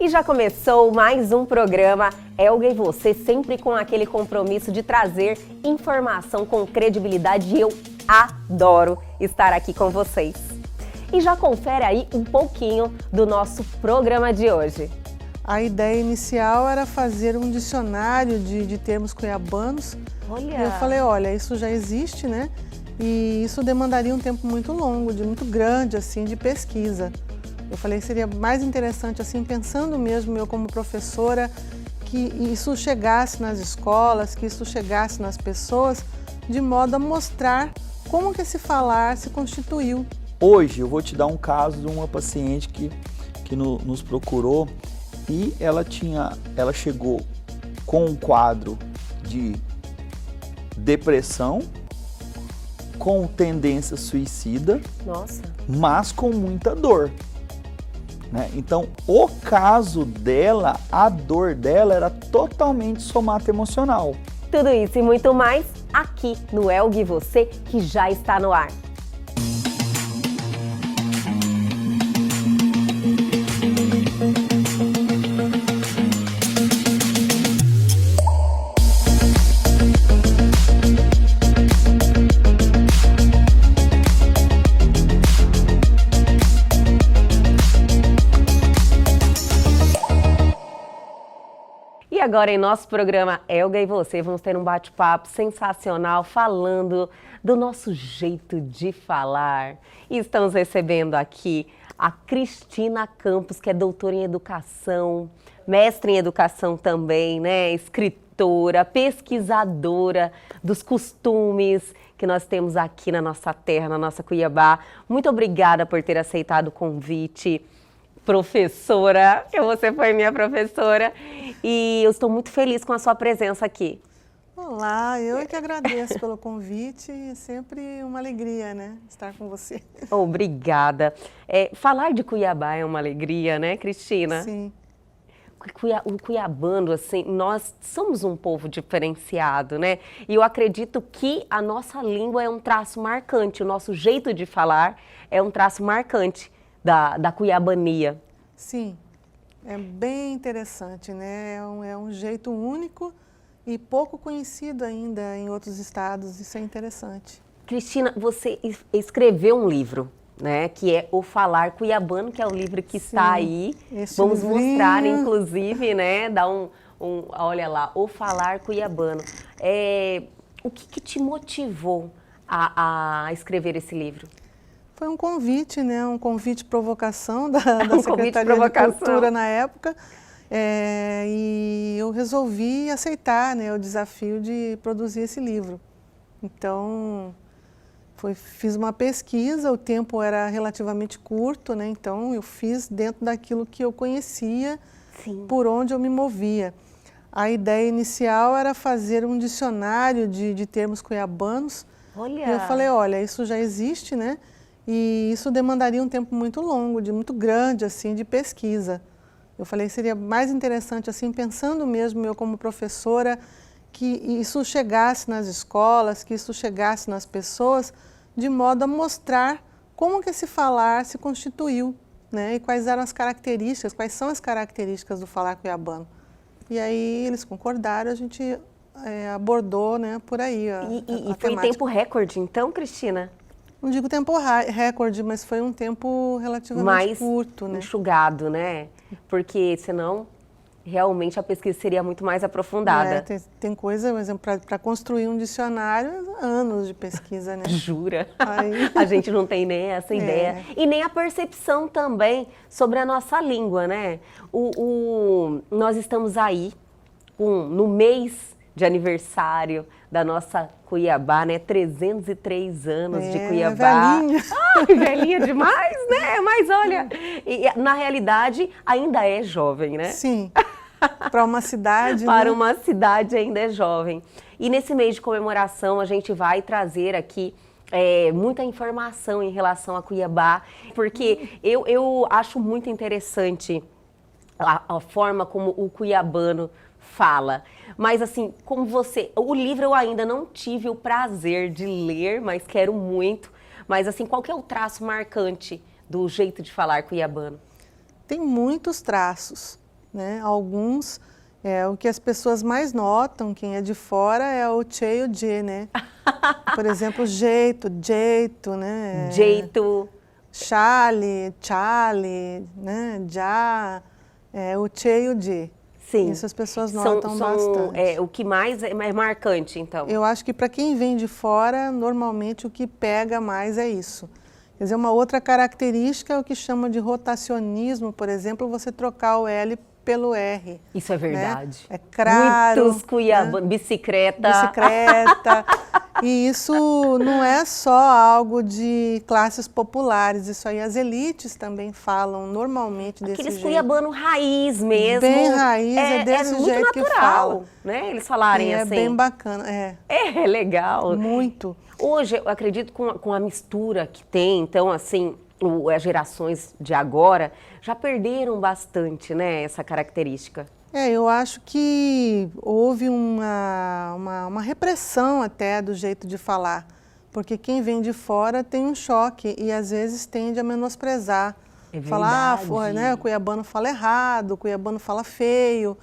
E já começou mais um programa Elga e Você, sempre com aquele compromisso de trazer informação com credibilidade, e eu adoro estar aqui com vocês. E já confere aí um pouquinho do nosso programa de hoje. A ideia inicial era fazer um dicionário de termos cuiabanos. Olha! E eu falei, olha, isso já existe, né? E isso demandaria um tempo muito longo, muito grande, assim, de pesquisa. Eu falei que seria mais interessante, assim, pensando mesmo eu como professora, que isso chegasse nas escolas, que isso chegasse nas pessoas, de modo a mostrar como que esse falar se constituiu. Hoje eu vou te dar um caso de uma paciente que nos procurou e ela chegou com um quadro de depressão, com tendência suicida, Nossa. mas com muita dor. Então, o caso dela, a dor dela era totalmente somato-emocional. Tudo isso e muito mais aqui no Elga e Você, que já está no ar. E agora em nosso programa Elga e Você, vamos ter um bate-papo sensacional falando do nosso jeito de falar. E estamos recebendo aqui a Cristina Campos, que é doutora em educação, mestre em educação também, né? Escritora, pesquisadora dos costumes que nós temos aqui na nossa terra, na nossa Cuiabá. Muito obrigada por ter aceitado o convite. Professora, você foi minha professora e eu estou muito feliz com a sua presença aqui. Olá, eu é que agradeço pelo convite, é sempre uma alegria, né, estar com você. Obrigada. Falar de Cuiabá é uma alegria, né, Cristina? Sim. O cuiabano, assim, nós somos um povo diferenciado, né? E eu acredito que a nossa língua é um traço marcante, o nosso jeito de falar é um traço marcante da cuiabania. Sim, é bem interessante, né? É um jeito único e pouco conhecido ainda em outros estados, isso é interessante. Cristina, você escreveu um livro, né? Que é O Falar Cuiabano, que é o livro que está aí. Vamos mostrar, inclusive, né? Dar olha lá, O Falar Cuiabano. O que te motivou a escrever esse livro? Foi um convite, né? Um convite provocação da Secretaria de Cultura na época. E eu resolvi aceitar, né, o desafio de produzir esse livro. Então, fiz uma pesquisa, o tempo era relativamente curto, né? Então eu fiz dentro daquilo que eu conhecia, Sim. Por onde eu me movia. A ideia inicial era fazer um dicionário de termos cuiabanos. Olha! E eu falei, olha, isso já existe, né? E isso demandaria um tempo muito longo, muito grande, assim, de pesquisa. Eu falei que seria mais interessante, assim, pensando mesmo eu como professora, que isso chegasse nas escolas, que isso chegasse nas pessoas, de modo a mostrar como que esse falar se constituiu, né? E quais eram as características, quais são as características do falar cuiabano. E aí eles concordaram, a gente abordou, né, por aí a foi em tempo recorde, então, Cristina? Não digo tempo recorde, mas foi um tempo relativamente curto, né? Enxugado, né? Porque senão realmente a pesquisa seria muito mais aprofundada. Tem coisa, por exemplo, para construir um dicionário, anos de pesquisa, né? Jura? A gente não tem nem essa ideia. E nem a percepção também sobre a nossa língua, né? Nós estamos aí no mês de aniversário da nossa Cuiabá, né? 303 anos de Cuiabá. Velhinha. Velhinha demais, né? Mas olha, na realidade ainda é jovem, né? Sim, para uma cidade, Para né? uma cidade ainda é jovem. E nesse mês de comemoração a gente vai trazer aqui muita informação em relação a Cuiabá, porque eu acho muito interessante a forma como o cuiabano fala. Mas assim, como o livro eu ainda não tive o prazer de ler, mas quero muito. Mas assim, qual que é o traço marcante do jeito de falar cuiabano? Tem muitos traços. né? Alguns, o que as pessoas mais notam, quem é de fora, é o che e o je, né? Por exemplo, jeito, né? Jeito. Chale, né? Já, o che e o je. Sim. Isso as pessoas notam bastante. O que mais é marcante, então? Eu acho que para quem vem de fora, normalmente o que pega mais é isso. Quer dizer, uma outra característica é o que chama de rotacionismo, por exemplo, você trocar o L pelo R. Isso é verdade. Né? É claro. Muitos cuiabanos, bicicleta. E isso não é só algo de classes populares, isso aí as elites também falam normalmente desse jeito. Aqueles cuiabanos raiz mesmo. Bem raiz, é desse jeito natural, que fala. Né? Eles falarem assim. É bem bacana, É legal. Muito. Hoje, eu acredito com a mistura que tem, então assim, as gerações de agora já perderam bastante, né, essa característica. Eu acho que houve uma repressão até do jeito de falar, porque quem vem de fora tem um choque e às vezes tende a menosprezar. Falar, né, o cuiabano fala errado, o cuiabano fala feio,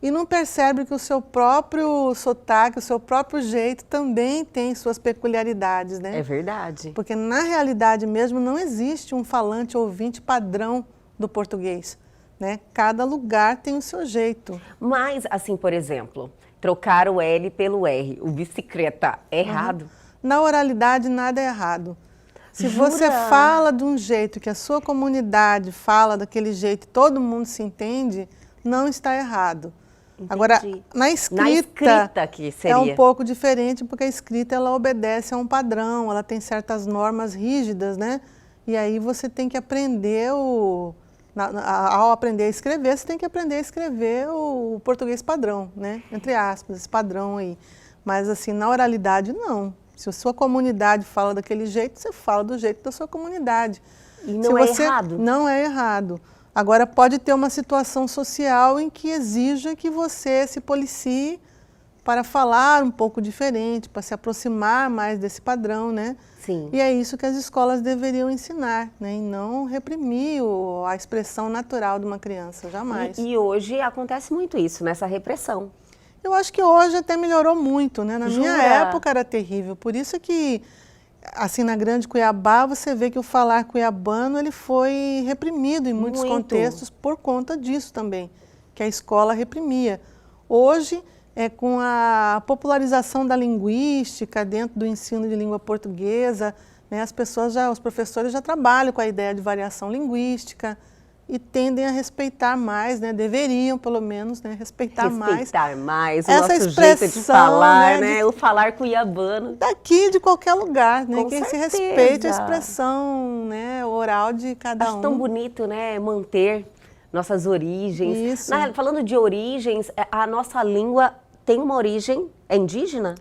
e não percebe que o seu próprio sotaque, o seu próprio jeito também tem suas peculiaridades, né? É verdade. Porque na realidade mesmo não existe um falante ouvinte padrão do português. Né? Cada lugar tem o seu jeito. Mas, assim, por exemplo, trocar o L pelo R, o bicicleta, é errado? Na oralidade, nada é errado. Se Jura? você fala de um jeito que a sua comunidade fala daquele jeito e todo mundo se entende, não está errado. Entendi. Agora, na escrita que seria. É um pouco diferente, porque a escrita ela obedece a um padrão, ela tem certas normas rígidas, né? E aí você tem que aprender ao aprender a escrever, você tem que aprender a escrever o português padrão, né? Entre aspas, esse padrão aí. Mas assim, na oralidade, não. Se a sua comunidade fala daquele jeito, você fala do jeito da sua comunidade. E não é errado? Não é errado. Agora, pode ter uma situação social em que exija que você se policie para falar um pouco diferente, para se aproximar mais desse padrão, né? Sim. E é isso que as escolas deveriam ensinar, né? E não reprimir a expressão natural de uma criança, jamais. E hoje acontece muito isso, nessa repressão. Eu acho que hoje até melhorou muito, né? Na minha Jura? época era terrível, por isso que, assim, na Grande Cuiabá, você vê que o falar cuiabano, ele foi reprimido em muitos contextos por conta disso também, que a escola reprimia. Hoje, com a popularização da linguística dentro do ensino de língua portuguesa, né, os professores já trabalham com a ideia de variação linguística e tendem a respeitar mais, né, deveriam pelo menos, né, respeitar mais o essa nosso jeito de falar, né, o falar cuiabano. Daqui, de qualquer lugar, né, Com que certeza. se respeite a expressão, né, oral de cada Acho tão bonito, né, manter nossas origens. Isso. Falando de origens, a nossa língua tem uma origem indígena?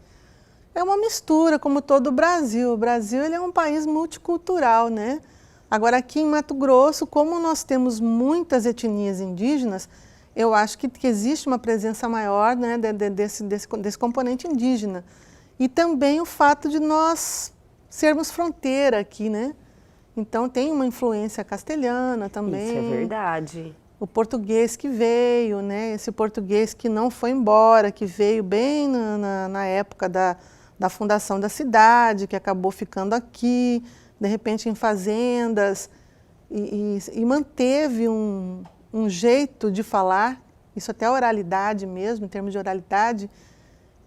É uma mistura, como todo o Brasil. O Brasil ele é um país multicultural, né? Agora, aqui em Mato Grosso, como nós temos muitas etnias indígenas, eu acho que existe uma presença maior, né, desse componente indígena. E também o fato de nós sermos fronteira aqui, né? Então, tem uma influência castelhana também. Isso é verdade. O português que veio, né? Esse português que não foi embora, que veio bem na época da fundação da cidade, que acabou ficando aqui, de repente em fazendas, e manteve um jeito de falar, isso até a oralidade mesmo, em termos de oralidade,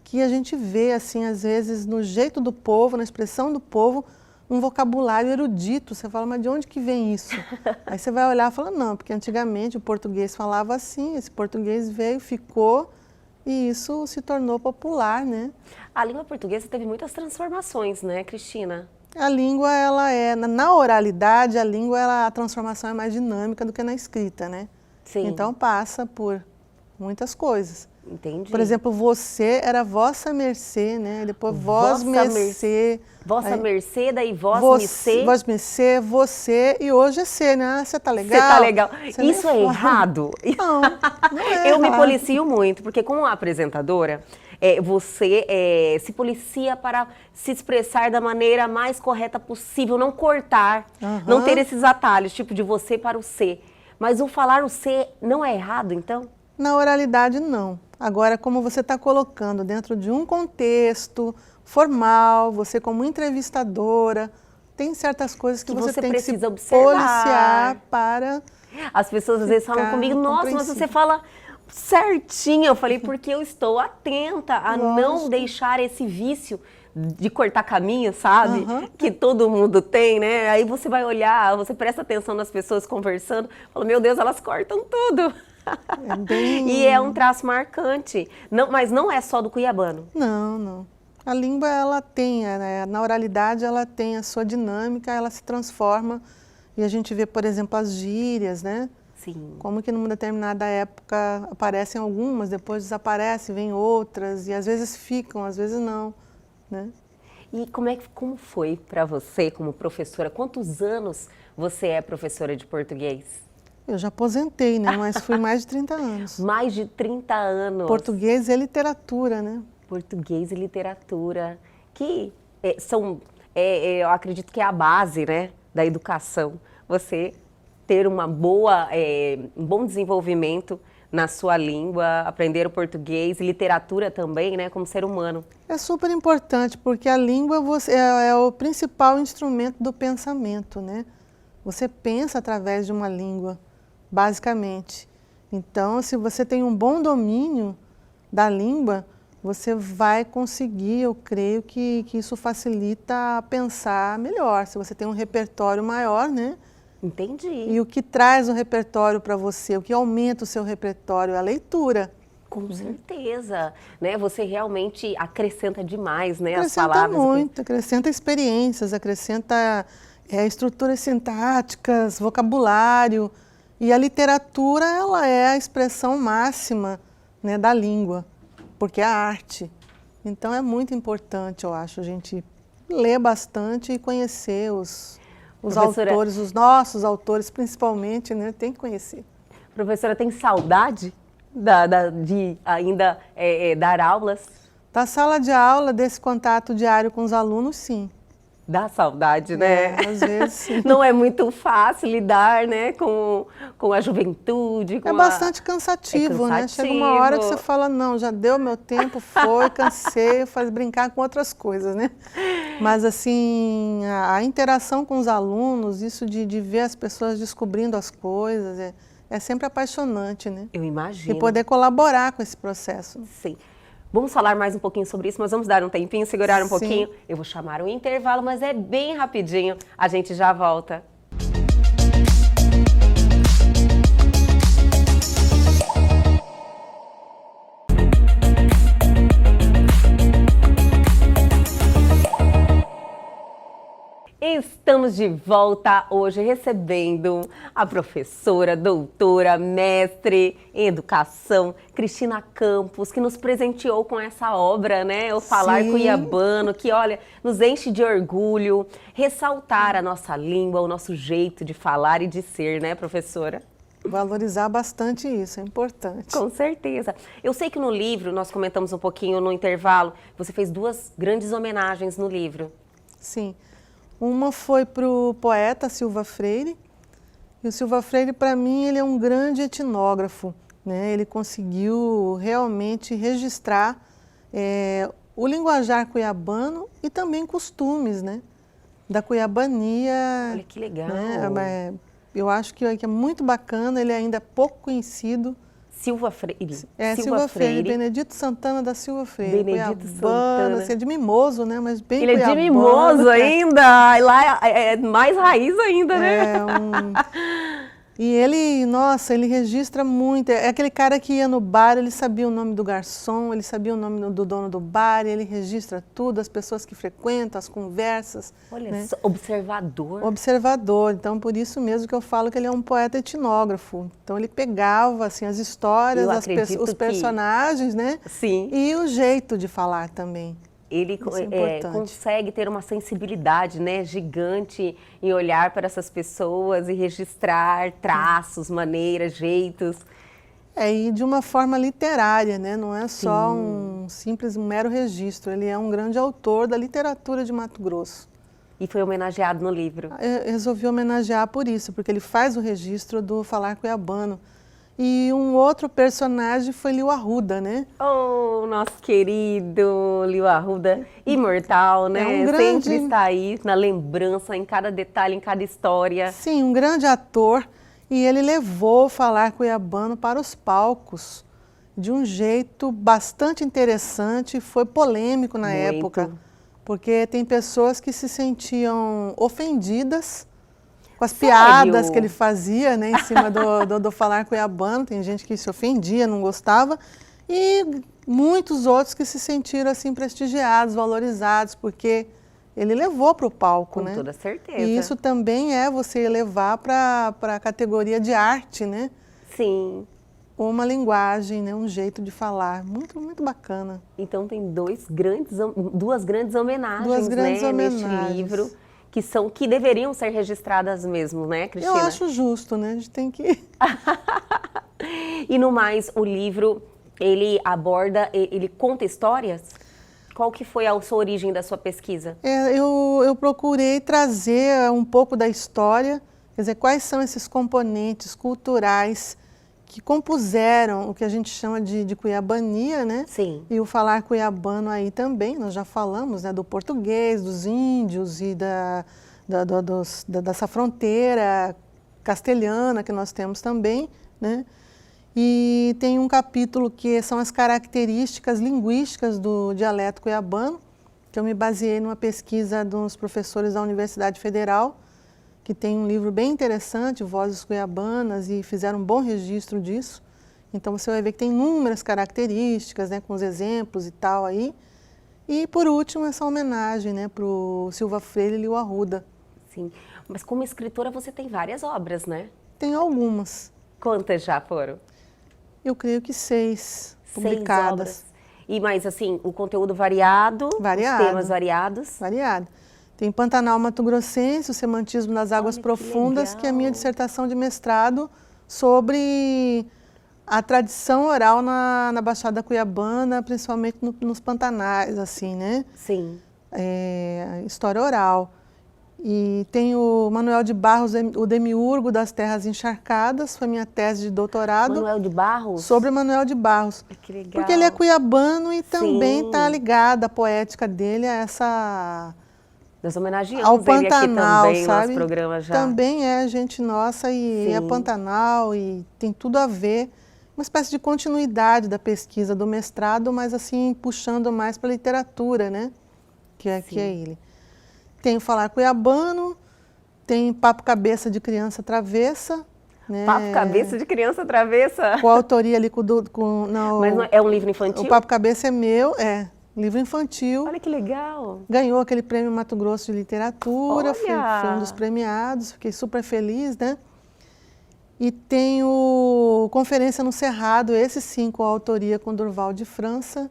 que a gente vê, assim, às vezes, no jeito do povo, na expressão do povo, um vocabulário erudito. Você fala, mas de onde que vem isso? Aí você vai olhar e fala, não, porque antigamente o português falava assim, esse português veio, ficou, e isso se tornou popular, né? A língua portuguesa teve muitas transformações, né, Cristina? A língua, ela na oralidade, a transformação é mais dinâmica do que na escrita, né? Sim. Então passa por muitas coisas. Entendi. Por exemplo, você era vossa mercê, né? Depois vós mercê. Vossa mercê, daí vós mercê. Vós mercê, você, e hoje é ser, né? Você tá legal? Você tá legal. Você Isso é errado? Não é Eu me errado. policio muito, porque como apresentadora, você se policia para se expressar da maneira mais correta possível, não cortar, não ter esses atalhos, tipo de você para o C. Mas o falar o C não é errado, então? Na oralidade, não. Agora, como você está colocando dentro de um contexto formal, você como entrevistadora, tem certas coisas que você tem que se precisa observar. policiar para... As pessoas às vezes falam comigo, nossa, mas você fala certinho. Eu falei, porque eu estou atenta a não deixar esse vício de cortar caminho, sabe? Que todo mundo tem, né? Aí você vai olhar, você presta atenção nas pessoas conversando, fala, meu Deus, elas cortam tudo. É bem... E é um traço marcante. Não, mas não é só do cuiabano. Não, não. A língua, ela tem, né? Na oralidade, ela tem a sua dinâmica, ela se transforma. E a gente vê, por exemplo, as gírias, né? Sim. Como que numa determinada época aparecem algumas, depois desaparecem, vêm outras, e às vezes ficam, às vezes não, né? E como foi para você, como professora? Quantos anos você é professora de português? Eu já aposentei, né? Mas fui mais de 30 anos. Mais de 30 anos. Português e literatura, né? Português e literatura, que eu acredito que é a base, né, da educação. Você ter um bom desenvolvimento na sua língua, aprender o português e literatura também, né, como ser humano. É super importante, porque a língua é o principal instrumento do pensamento, né? Você pensa através de uma língua, basicamente. Então, se você tem um bom domínio da língua, você vai conseguir, eu creio que isso facilita pensar melhor. Se você tem um repertório maior, né? Entendi. E o que traz o repertório para você, o que aumenta o seu repertório é a leitura. Com certeza, né? Você realmente acrescenta demais, né? Acrescenta as palavras. Muito, acrescenta experiências, acrescenta estruturas sintáticas, vocabulário. E a literatura, ela é a expressão máxima, né, da língua, porque é a arte. Então é muito importante, eu acho, a gente ler bastante e conhecer os autores, os nossos autores principalmente, né? Tem que conhecer. Professora, tem saudade de ainda dar aulas? Da sala de aula, desse contato diário com os alunos, sim. Dá saudade, né? Às vezes sim. Não é muito fácil lidar, né, com a juventude. É bastante cansativo, né? Chega uma hora que você fala, não, já deu meu tempo, foi, cansei, faz brincar com outras coisas, né? Mas assim, a interação com os alunos, isso de ver as pessoas descobrindo as coisas, é sempre apaixonante, né? Eu imagino. E poder colaborar com esse processo. Sim. Vamos falar mais um pouquinho sobre isso, mas vamos dar um tempinho, segurar um pouquinho. Sim. Eu vou chamar um intervalo, mas é bem rapidinho. A gente já volta. Estamos de volta hoje recebendo a professora, doutora, mestre em educação, Cristina Campos, que nos presenteou com essa obra, né? O Falar Cuiabano, que, olha, nos enche de orgulho, ressaltar a nossa língua, o nosso jeito de falar e de ser, né, professora? Valorizar bastante isso, é importante. Com certeza. Eu sei que no livro, nós comentamos um pouquinho no intervalo, você fez 2 grandes homenagens no livro. Sim. Uma foi para o poeta Silva Freire, e o Silva Freire, para mim, ele é um grande etnógrafo, né? Ele conseguiu realmente registrar o linguajar cuiabano e também costumes, né? Da cuiabania. Olha que legal. Né? Eu acho que é muito bacana, ele ainda é pouco conhecido. Silva Freire. Silva Freire, Benedito Santana da Silva Freire. Benedito Santana. Assim, é de Mimoso, né? Mas bem Ele cuiabano. É de Mimoso ainda. E lá é mais raiz ainda, né? E ele, nossa, ele registra muito. É aquele cara que ia no bar, ele sabia o nome do garçom, ele sabia o nome do dono do bar, ele registra tudo, as pessoas que frequentam, as conversas. Olha, né? Observador. Observador. Então, por isso mesmo que eu falo que ele é um poeta etnógrafo. Então, ele pegava assim, as histórias, os personagens, né? Sim. E o jeito de falar também. Ele consegue ter uma sensibilidade, né, gigante em olhar para essas pessoas e registrar traços, maneiras, jeitos. E de uma forma literária, né? Não é só um mero registro. Ele é um grande autor da literatura de Mato Grosso. E foi homenageado no livro. Eu resolvi homenagear por isso, porque ele faz o registro do falar cuiabano. E um outro personagem foi Liu Arruda, né? Oh, nosso querido Liu Arruda, imortal, né? É um grande... Sempre está aí na lembrança, em cada detalhe, em cada história. Sim, um grande ator. E ele levou o falar cuiabano para os palcos de um jeito bastante interessante, foi polêmico na época, porque tem pessoas que se sentiam ofendidas com as piadas que ele fazia, né, em cima do falar cuiabano. Tem gente que se ofendia, não gostava, e muitos outros que se sentiram assim prestigiados, valorizados, porque ele levou para o palco, né? Com toda certeza. E isso também é você levar para a categoria de arte, né? Sim. Uma linguagem, né? Um jeito de falar. Muito, muito bacana. Então tem duas grandes homenagens, né, neste livro, que deveriam ser registradas mesmo, né, Cristina? Eu acho justo, né? A gente tem que... E no mais, o livro, ele conta histórias? Qual que foi a sua origem da sua pesquisa? Eu procurei trazer um pouco da história, quer dizer, quais são esses componentes culturais que compuseram o que a gente chama de cuiabania, né? Sim. E o falar cuiabano aí também, nós já falamos, né, do português, dos índios e dessa fronteira castelhana que nós temos também, né? E tem um capítulo que são as características linguísticas do dialeto cuiabano, que eu me baseei numa pesquisa dos professores da Universidade Federal, que tem um livro bem interessante, Vozes Cuiabanas, e fizeram um bom registro disso. Então você vai ver que tem inúmeras características, né, com os exemplos e tal aí. E por último, essa homenagem, né, para o Silva Freire e Liu Arruda. Sim, mas como escritora você tem várias obras, né? Tem algumas. Quantas já foram? Eu creio que 6 publicadas. 6 obras. E mais assim, o conteúdo variado, Variado. os temas variados? Variado. Tem Pantanal Mato Grossense, o semantismo nas águas profundas, que é a minha dissertação de mestrado sobre a tradição oral na Baixada Cuiabana, principalmente nos Pantanais, assim, né? Sim. História oral. E tem o Manuel de Barros, o Demiurgo das Terras Encharcadas, foi minha tese de doutorado. Manuel de Barros? Sobre Manuel de Barros. Que legal. Porque ele é cuiabano e também está ligado, a poética dele a essa... Nós homenageamos ao Pantanal, ele aqui também, sabe? nosso programa já. Também é gente nossa e é Pantanal e tem tudo a ver. Uma espécie de continuidade da pesquisa do mestrado, mas assim, puxando mais para a literatura, né? Que é ele. Tem o Falar Cuiabano, tem Papo Cabeça de Criança Travessa. Né? Papo Cabeça de Criança Travessa? Com a autoria ali Mas não é um livro infantil? O Papo Cabeça é meu, livro infantil. Olha que legal. Ganhou aquele prêmio Mato Grosso de Literatura, foi um dos premiados, fiquei super feliz, né? E tem o Conferência no Cerrado, esse sim, com a autoria com Durval de França,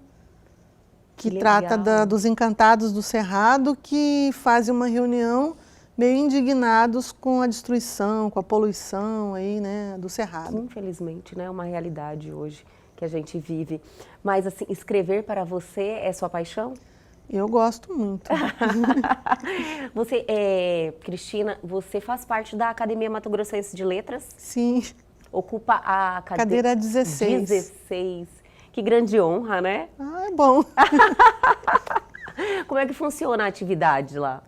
que trata dos encantados do Cerrado, que fazem uma reunião meio indignados com a destruição, com a poluição aí, né, do Cerrado. Infelizmente, né, é uma realidade hoje que a gente vive. Mas, assim, escrever para você é sua paixão? Eu gosto muito. Você, Cristina, você faz parte da Academia Mato Grossense de Letras? Sim. Ocupa a cadeira 16. 16. Que grande honra, né? Ah, é bom. Como é que funciona a atividade lá?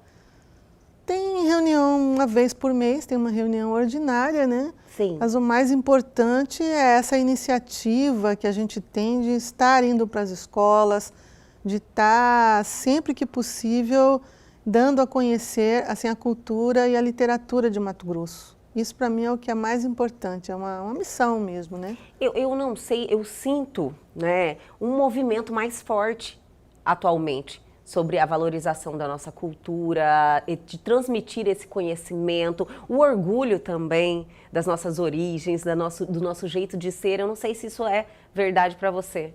Tem reunião uma vez por mês, tem uma reunião ordinária, né? Sim. Mas o mais importante é essa iniciativa que a gente tem de estar indo para as escolas, de estar, sempre que possível, dando a conhecer assim, a cultura e a literatura de Mato Grosso. Isso, para mim, é o que é mais importante, é uma missão mesmo, né? Eu não sei, eu sinto, né, um movimento mais forte atualmente sobre a valorização da nossa cultura, de transmitir esse conhecimento, o orgulho também das nossas origens, do nosso jeito de ser. Eu não sei se isso é verdade para você.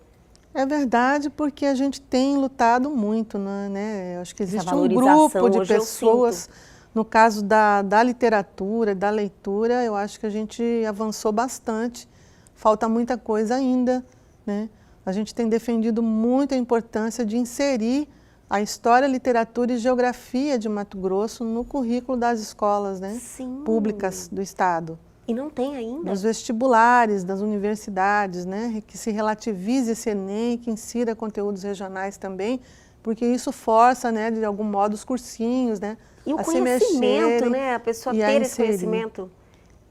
É verdade, porque a gente tem lutado muito, né? Eu acho que existe um grupo de pessoas, no caso da literatura, da leitura, eu acho que a gente avançou bastante, falta muita coisa ainda, né? A gente tem defendido muito a importância de inserir a História, Literatura e Geografia de Mato Grosso no currículo das escolas, né? Sim. Públicas do estado. E não tem ainda? Nos vestibulares, das universidades, né? Que se relativize esse Enem, que insira conteúdos regionais também, porque isso força, né, de algum modo, os cursinhos, né? E o a conhecimento, né? A pessoa ter esse conhecimento.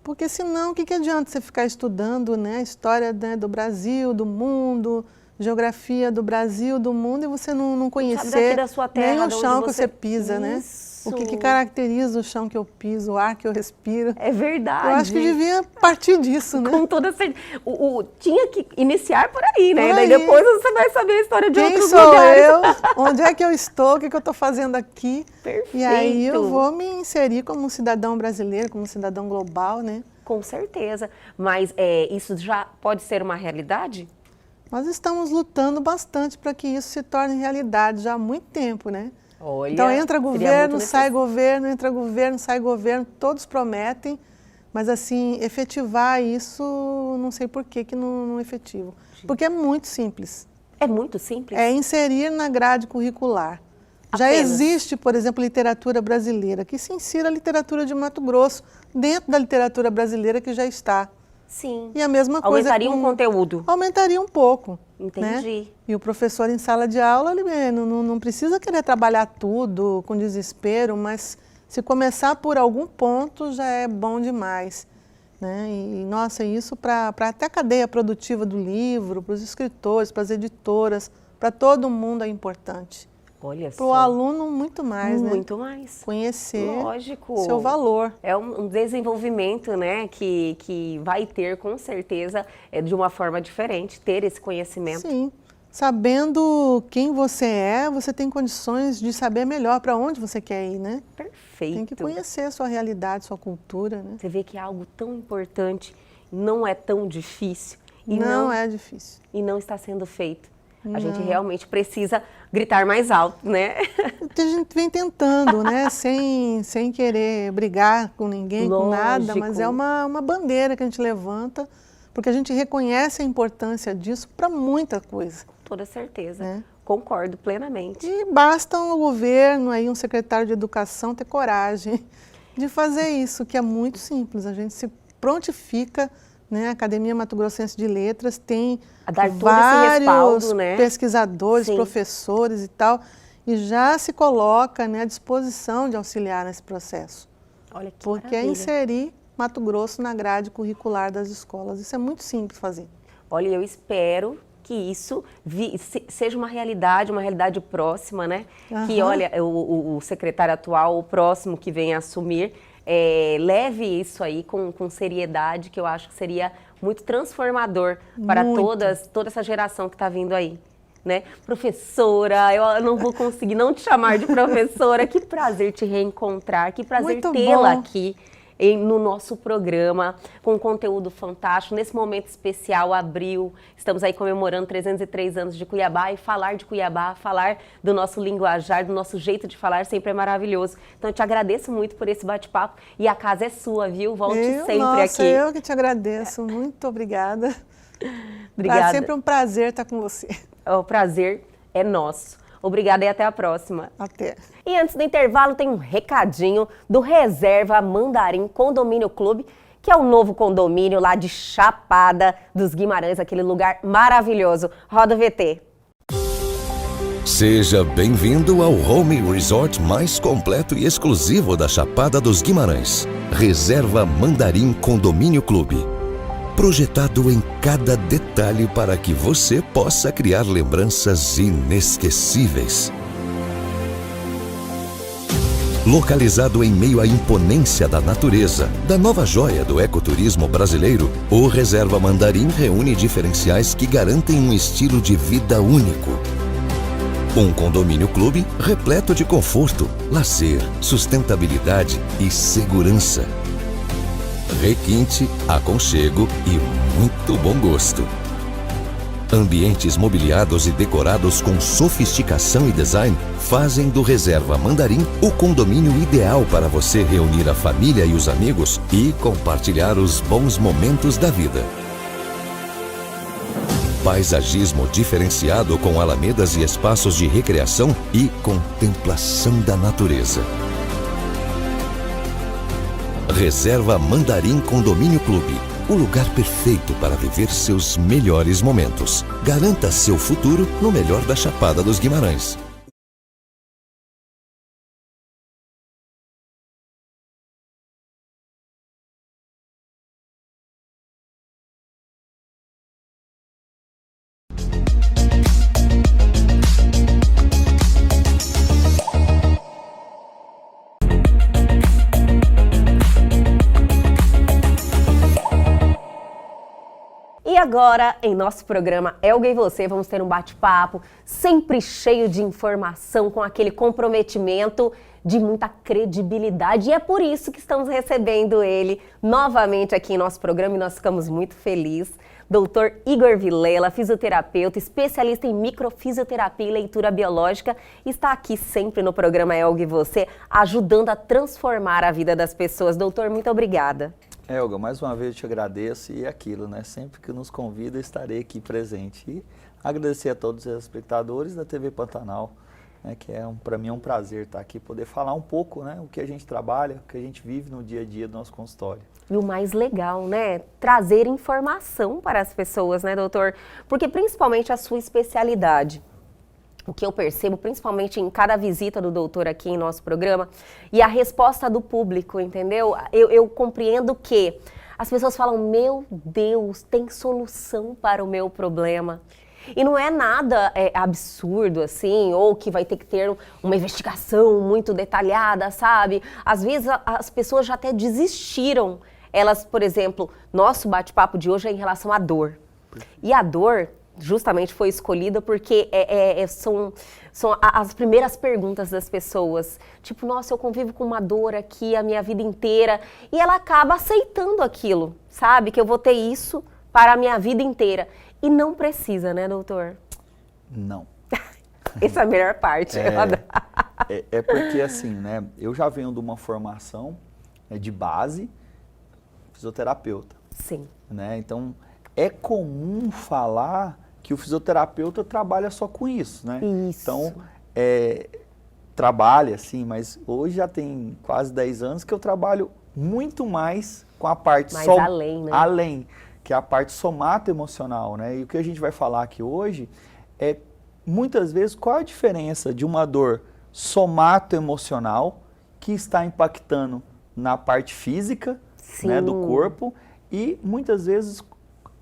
Porque senão, o que adianta você ficar estudando, né, a história, né, do Brasil, do mundo, geografia do Brasil, do mundo, e você não conhecer da sua terra, nem o chão que você pisa, né? O que caracteriza o chão que eu piso, o ar que eu respiro. É verdade. Eu acho que devia partir disso, né? Com toda certeza. Tinha que iniciar por aí, né? Por Daí aí. depois você vai saber a história de outros Quem sou lugares. eu? Onde é que eu estou? O que eu estou fazendo aqui? Perfeito. E aí eu vou me inserir como um cidadão brasileiro, como um cidadão global, né? Com certeza. Mas isso já pode ser uma realidade? Nós estamos lutando bastante para que isso se torne realidade já há muito tempo, né? Olha, então entra governo, sai governo, entra governo, sai governo, todos prometem, mas assim, efetivar isso, não sei por que não efetivo. Porque é muito simples. É muito simples? É inserir na grade curricular. Já existe, por exemplo, literatura brasileira, que se insira a literatura de Mato Grosso dentro da literatura brasileira que já está. Sim. E a mesma coisa aumentaria o conteúdo. Aumentaria um pouco. Entendi. Né? E o professor em sala de aula, ele não precisa querer trabalhar tudo com desespero, mas se começar por algum ponto já é bom demais. Né? E nossa, isso para até a cadeia produtiva do livro, para os escritores, para as editoras, para todo mundo é importante. Olha só. Para o aluno, muito mais, né? Muito mais. Conhecer Lógico. seu valor. É um desenvolvimento, né, que vai ter, com certeza, de uma forma diferente, ter esse conhecimento. Sim. Sabendo quem você é, você tem condições de saber melhor para onde você quer ir, né? Perfeito. Tem que conhecer a sua realidade, sua cultura, né? Você vê que é algo tão importante, não é tão difícil. E não é difícil. E não está sendo feito. A gente realmente precisa gritar mais alto, né? A gente vem tentando, né? Sem querer brigar com ninguém, com nada, mas é uma bandeira que a gente levanta, porque a gente reconhece a importância disso para muita coisa. Toda certeza. Concordo plenamente. E basta o governo, aí, um secretário de educação ter coragem de fazer isso, que é muito simples. A gente se prontifica, né? A Academia Mato Grossense de Letras tem vários pesquisadores, professores e tal, e já se coloca, né, à disposição de auxiliar nesse processo. Olha que porque maravilha. É inserir Mato Grosso na grade curricular das escolas. Isso é muito simples fazer. Olha, eu espero que isso seja uma realidade próxima, né? Que, olha, o secretário atual, o próximo que vem assumir, leve isso aí com seriedade, que eu acho que seria muito transformador para toda essa geração que está vindo aí. Né? Professora, eu não vou conseguir não te chamar de professora, que prazer te reencontrar, que prazer tê-la aqui no nosso programa, com conteúdo fantástico, nesse momento especial, abril, estamos aí comemorando 303 anos de Cuiabá, e falar de Cuiabá, falar do nosso linguajar, do nosso jeito de falar sempre é maravilhoso. Então eu te agradeço muito por esse bate-papo, e a casa é sua, viu? Volte sempre aqui. Eu que te agradeço, muito obrigada. Obrigada. É sempre um prazer estar com você. O prazer é nosso. Obrigada e até a próxima. Até. E antes do intervalo tem um recadinho do Reserva Mandarim Condomínio Clube, que é o novo condomínio lá de Chapada dos Guimarães, aquele lugar maravilhoso. Roda o VT. Seja bem-vindo ao home resort mais completo e exclusivo da Chapada dos Guimarães. Reserva Mandarim Condomínio Clube. Projetado em cada detalhe para que você possa criar lembranças inesquecíveis. Localizado em meio à imponência da natureza, da nova joia do ecoturismo brasileiro, o Reserva Mandarim reúne diferenciais que garantem um estilo de vida único. Um condomínio clube repleto de conforto, lazer, sustentabilidade e segurança. Requinte, aconchego e muito bom gosto. Ambientes mobiliados e decorados com sofisticação e design fazem do Reserva Mandarim o condomínio ideal para você reunir a família e os amigos e compartilhar os bons momentos da vida. paisagismo diferenciado com alamedas e espaços de recreação e contemplação da natureza. Reserva Mandarim Condomínio Clube, o lugar perfeito para viver seus melhores momentos. Garanta seu futuro no melhor da Chapada dos Guimarães. E agora, em nosso programa Elga e Você, vamos ter um bate-papo sempre cheio de informação, com aquele comprometimento de muita credibilidade. E é por isso que estamos recebendo ele novamente aqui em nosso programa e nós ficamos muito felizes. Dr. Igor Vilela, fisioterapeuta, especialista em microfisioterapia e leitura biológica, está aqui sempre no programa Elga e Você, ajudando a transformar a vida das pessoas. Doutor, muito obrigada. Elga, mais uma vez eu te agradeço e aquilo, né? Sempre que nos convida, estarei aqui presente. E agradecer a todos os espectadores da TV Pantanal, né? Que para mim é um prazer estar aqui, poder falar um pouco, né? O que a gente trabalha, o que a gente vive no dia a dia do nosso consultório. E o mais legal, né? Trazer informação para as pessoas, né, doutor? Porque principalmente a sua especialidade. O que eu percebo, principalmente em cada visita do doutor aqui em nosso programa, e a resposta do público, entendeu? Eu compreendo que as pessoas falam, meu Deus, tem solução para o meu problema. E não é nada absurdo, assim, ou que vai ter que ter uma investigação muito detalhada, sabe? Às vezes as pessoas já até desistiram. Elas, por exemplo, nosso bate-papo de hoje é em relação à dor. E a dor justamente foi escolhida porque são as primeiras perguntas das pessoas. Tipo, nossa, eu convivo com uma dor aqui a minha vida inteira. E ela acaba aceitando aquilo, sabe? Que eu vou ter isso para a minha vida inteira. E não precisa, né, doutor? Não. Essa é a melhor parte. É porque assim, né? Eu já venho de uma formação de base fisioterapeuta. Sim. Né? Então, é comum falar que o fisioterapeuta trabalha só com isso, né? Isso. Então, trabalha, sim, mas hoje já tem quase 10 anos que eu trabalho muito mais com a parte além, né? Além, que é a parte somato-emocional, né? E o que a gente vai falar aqui hoje é, muitas vezes, qual a diferença de uma dor somato-emocional que está impactando na parte física, né, do corpo, e muitas vezes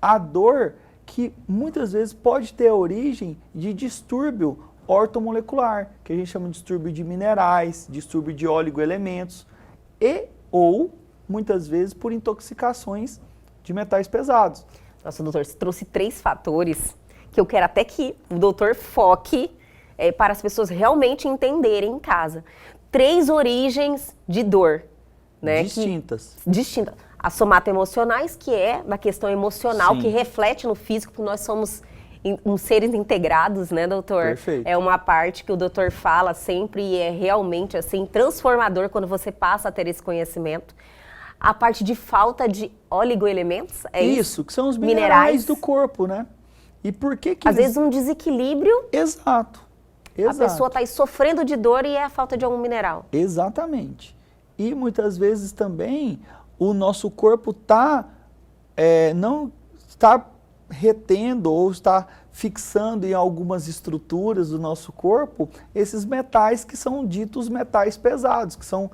a dor que muitas vezes pode ter a origem de distúrbio ortomolecular, que a gente chama de distúrbio de minerais, distúrbio de oligoelementos, ou muitas vezes por intoxicações de metais pesados. Nossa, doutor, você trouxe 3 fatores que eu quero até que o doutor foque para as pessoas realmente entenderem em casa. 3 origens de dor, né? Distintas. Distintas. As somato-emocionais, que é da questão emocional, Sim. que reflete no físico, porque nós somos seres integrados, né, doutor? Perfeito. É uma parte que o doutor fala sempre e é realmente, assim, transformador quando você passa a ter esse conhecimento. A parte de falta de oligoelementos, é isso? Isso, que são os minerais do corpo, né? E por que Às vezes um desequilíbrio, Exato. a pessoa está aí sofrendo de dor e é a falta de algum mineral. Exatamente. E muitas vezes também o nosso corpo não está retendo ou está fixando em algumas estruturas do nosso corpo esses metais que são ditos metais pesados, que são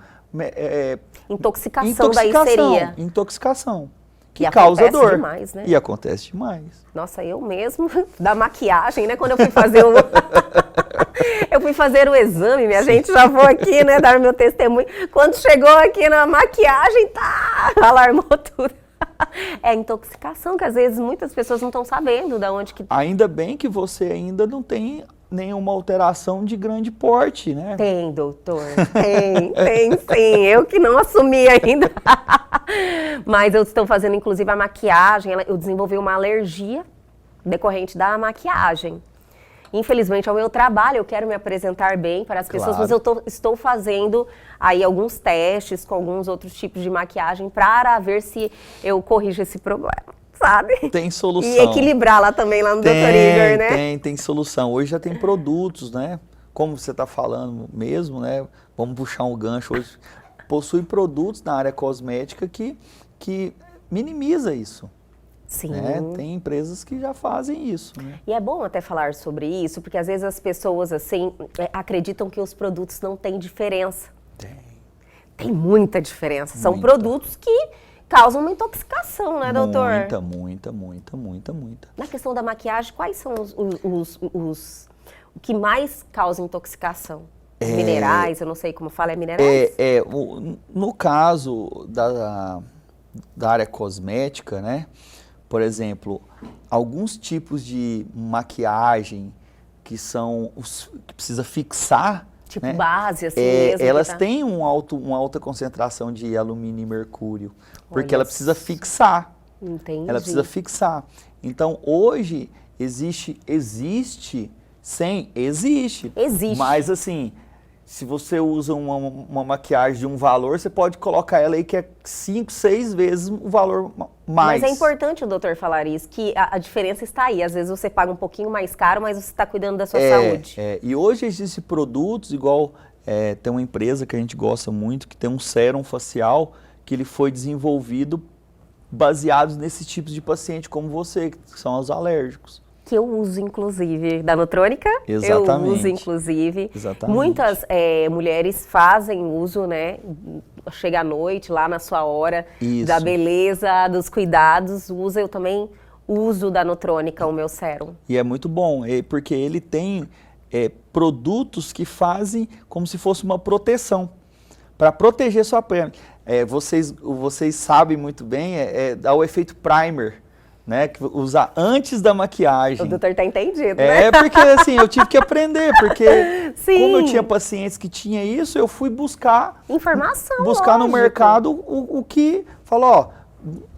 Intoxicação daí seria. Intoxicação. Que E causa acontece dor. demais, né? E acontece demais. Nossa, eu mesmo, da maquiagem, né? Quando eu fui fazer eu fui fazer o exame, minha gente, já vou aqui, né, dar meu testemunho. Quando chegou aqui na maquiagem, alarmou tudo. É intoxicação, que às vezes muitas pessoas não estão sabendo de onde que... Ainda bem que você ainda não tem nenhuma alteração de grande porte, né? Tem, doutor, tem sim, eu que não assumi ainda. Mas eu estou fazendo, inclusive, a maquiagem, eu desenvolvi uma alergia decorrente da maquiagem. Infelizmente, é o meu trabalho, eu quero me apresentar bem para as pessoas, mas eu estou fazendo aí alguns testes com alguns outros tipos de maquiagem para ver se eu corrijo esse problema. sabe? Tem solução. E equilibrar lá também, lá no Dr. Igor, né? Tem solução. Hoje já tem produtos, né? Como você está falando mesmo, né? Vamos puxar um gancho hoje. Possui produtos na área cosmética que minimiza isso. Sim. Né? Tem empresas que já fazem isso, né? E é bom até falar sobre isso, porque às vezes as pessoas assim acreditam que os produtos não têm diferença. Tem muita diferença. São produtos que causam uma intoxicação, né, doutor? Muita. Na questão da maquiagem, quais são o que mais causa intoxicação? Minerais, eu não sei como fala, é minerais? No caso da área cosmética, né? Por exemplo, alguns tipos de maquiagem que precisa fixar, tipo, né? base, assim mesmo. Elas têm uma alta concentração de alumínio e mercúrio, porque ela precisa fixar. Entendi. Ela precisa fixar. Então, hoje, existe. Mas, assim, se você usa uma maquiagem de um valor, você pode colocar ela aí que é 5, 6 vezes o valor mais. Mas é importante o doutor falar isso, que a diferença está aí. Às vezes você paga um pouquinho mais caro, mas você está cuidando da sua saúde. E hoje existem produtos, igual tem uma empresa que a gente gosta muito, que tem um sérum facial, que ele foi desenvolvido baseado nesses tipos de paciente como você, que são os alérgicos. Que eu uso, inclusive, da Nutrônica. Exatamente. Eu uso, inclusive. Exatamente. Muitas mulheres fazem uso, né? Chega à noite, lá na sua hora, da beleza, dos cuidados. Eu também uso da Nutrônica, o meu sérum. E é muito bom, porque ele tem produtos que fazem como se fosse uma proteção, para proteger sua pele. Vocês sabem muito bem, dá o efeito primer, né, que usar antes da maquiagem. O doutor tá entendido, né? Porque assim, eu tive que aprender, porque Sim. como eu tinha pacientes que tinha isso, eu fui buscar informação, buscar no lógico. mercado o que falou, ó,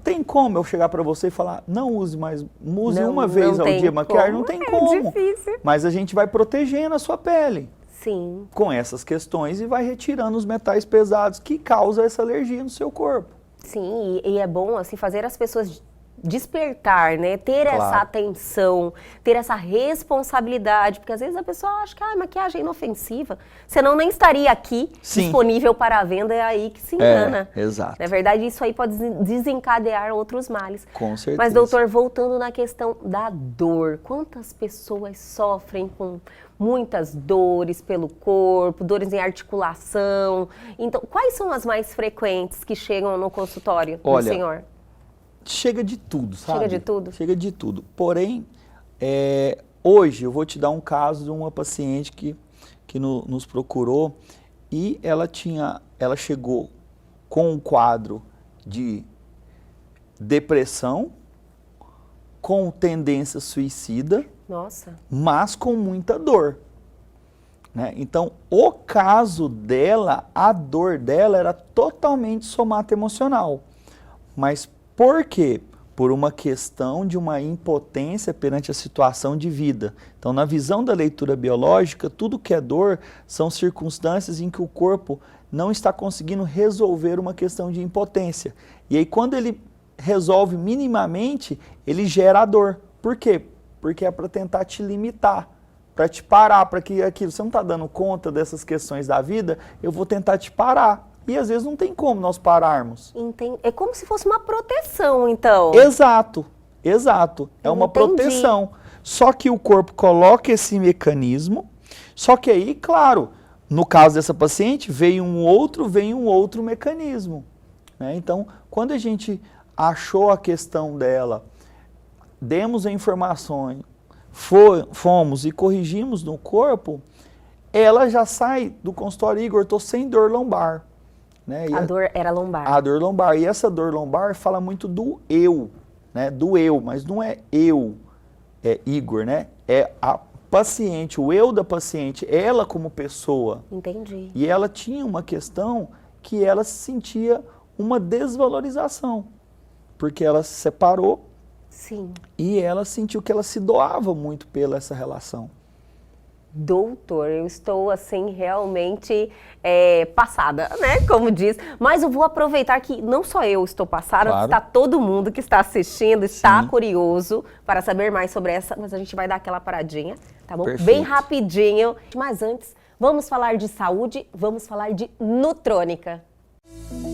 tem como eu chegar para você e falar, não use mais, use uma vez ao dia maquiagem, não tem como. É difícil. Mas a gente vai protegendo a sua pele. Sim. Com essas questões e vai retirando os metais pesados que causam essa alergia no seu corpo. Sim, e é bom assim fazer as pessoas despertar, né? Ter essa atenção, ter essa responsabilidade, porque às vezes a pessoa acha que a maquiagem é inofensiva, senão nem estaria aqui disponível para a venda, é aí que se engana. Exato. Na verdade, isso aí pode desencadear outros males. Com certeza. Mas, doutor, voltando na questão da dor, quantas pessoas sofrem com muitas dores pelo corpo, dores em articulação? Então, quais são as mais frequentes que chegam no consultório do senhor? Chega de tudo, sabe? Chega de tudo? Chega de tudo. Porém, hoje eu vou te dar um caso de uma paciente que nos procurou e ela chegou com um quadro de depressão, com tendência suicida, nossa, mas com muita dor. Né? Então, o caso dela, a dor dela era totalmente somatoemocional. Mas por quê? Por uma questão de uma impotência perante a situação de vida. Então, na visão da leitura biológica, tudo que é dor são circunstâncias em que o corpo não está conseguindo resolver uma questão de impotência. E aí, quando ele resolve minimamente, ele gera a dor. Por quê? Porque é para tentar te limitar, para te parar, para que aquilo, você não está dando conta dessas questões da vida, eu vou tentar te parar. E às vezes não tem como nós pararmos. É como se fosse uma proteção, então. Exato. É uma proteção. Só que o corpo coloca esse mecanismo, só que aí, claro, no caso dessa paciente, veio um outro mecanismo. Né? Então, quando a gente achou a questão dela, demos a informação, fomos e corrigimos no corpo, ela já sai do consultório, Igor, estou sem dor lombar. Né? A dor era lombar. A dor lombar. E essa dor lombar fala muito do eu, né? Do eu, mas não é eu, Igor, né? É a paciente, o eu da paciente, ela como pessoa. Entendi. E ela tinha uma questão que ela sentia uma desvalorização, porque ela se separou. Sim. E ela sentiu que ela se doava muito pela essa relação. Doutor, eu estou assim realmente passada, né? Como diz. Mas eu vou aproveitar que não só eu estou passada, Claro. está todo mundo que está assistindo, está Sim. curioso para saber mais sobre essa, mas a gente vai dar aquela paradinha, tá bom? Perfeito. Bem rapidinho. Mas antes, vamos falar de saúde, vamos falar de Nutrônica.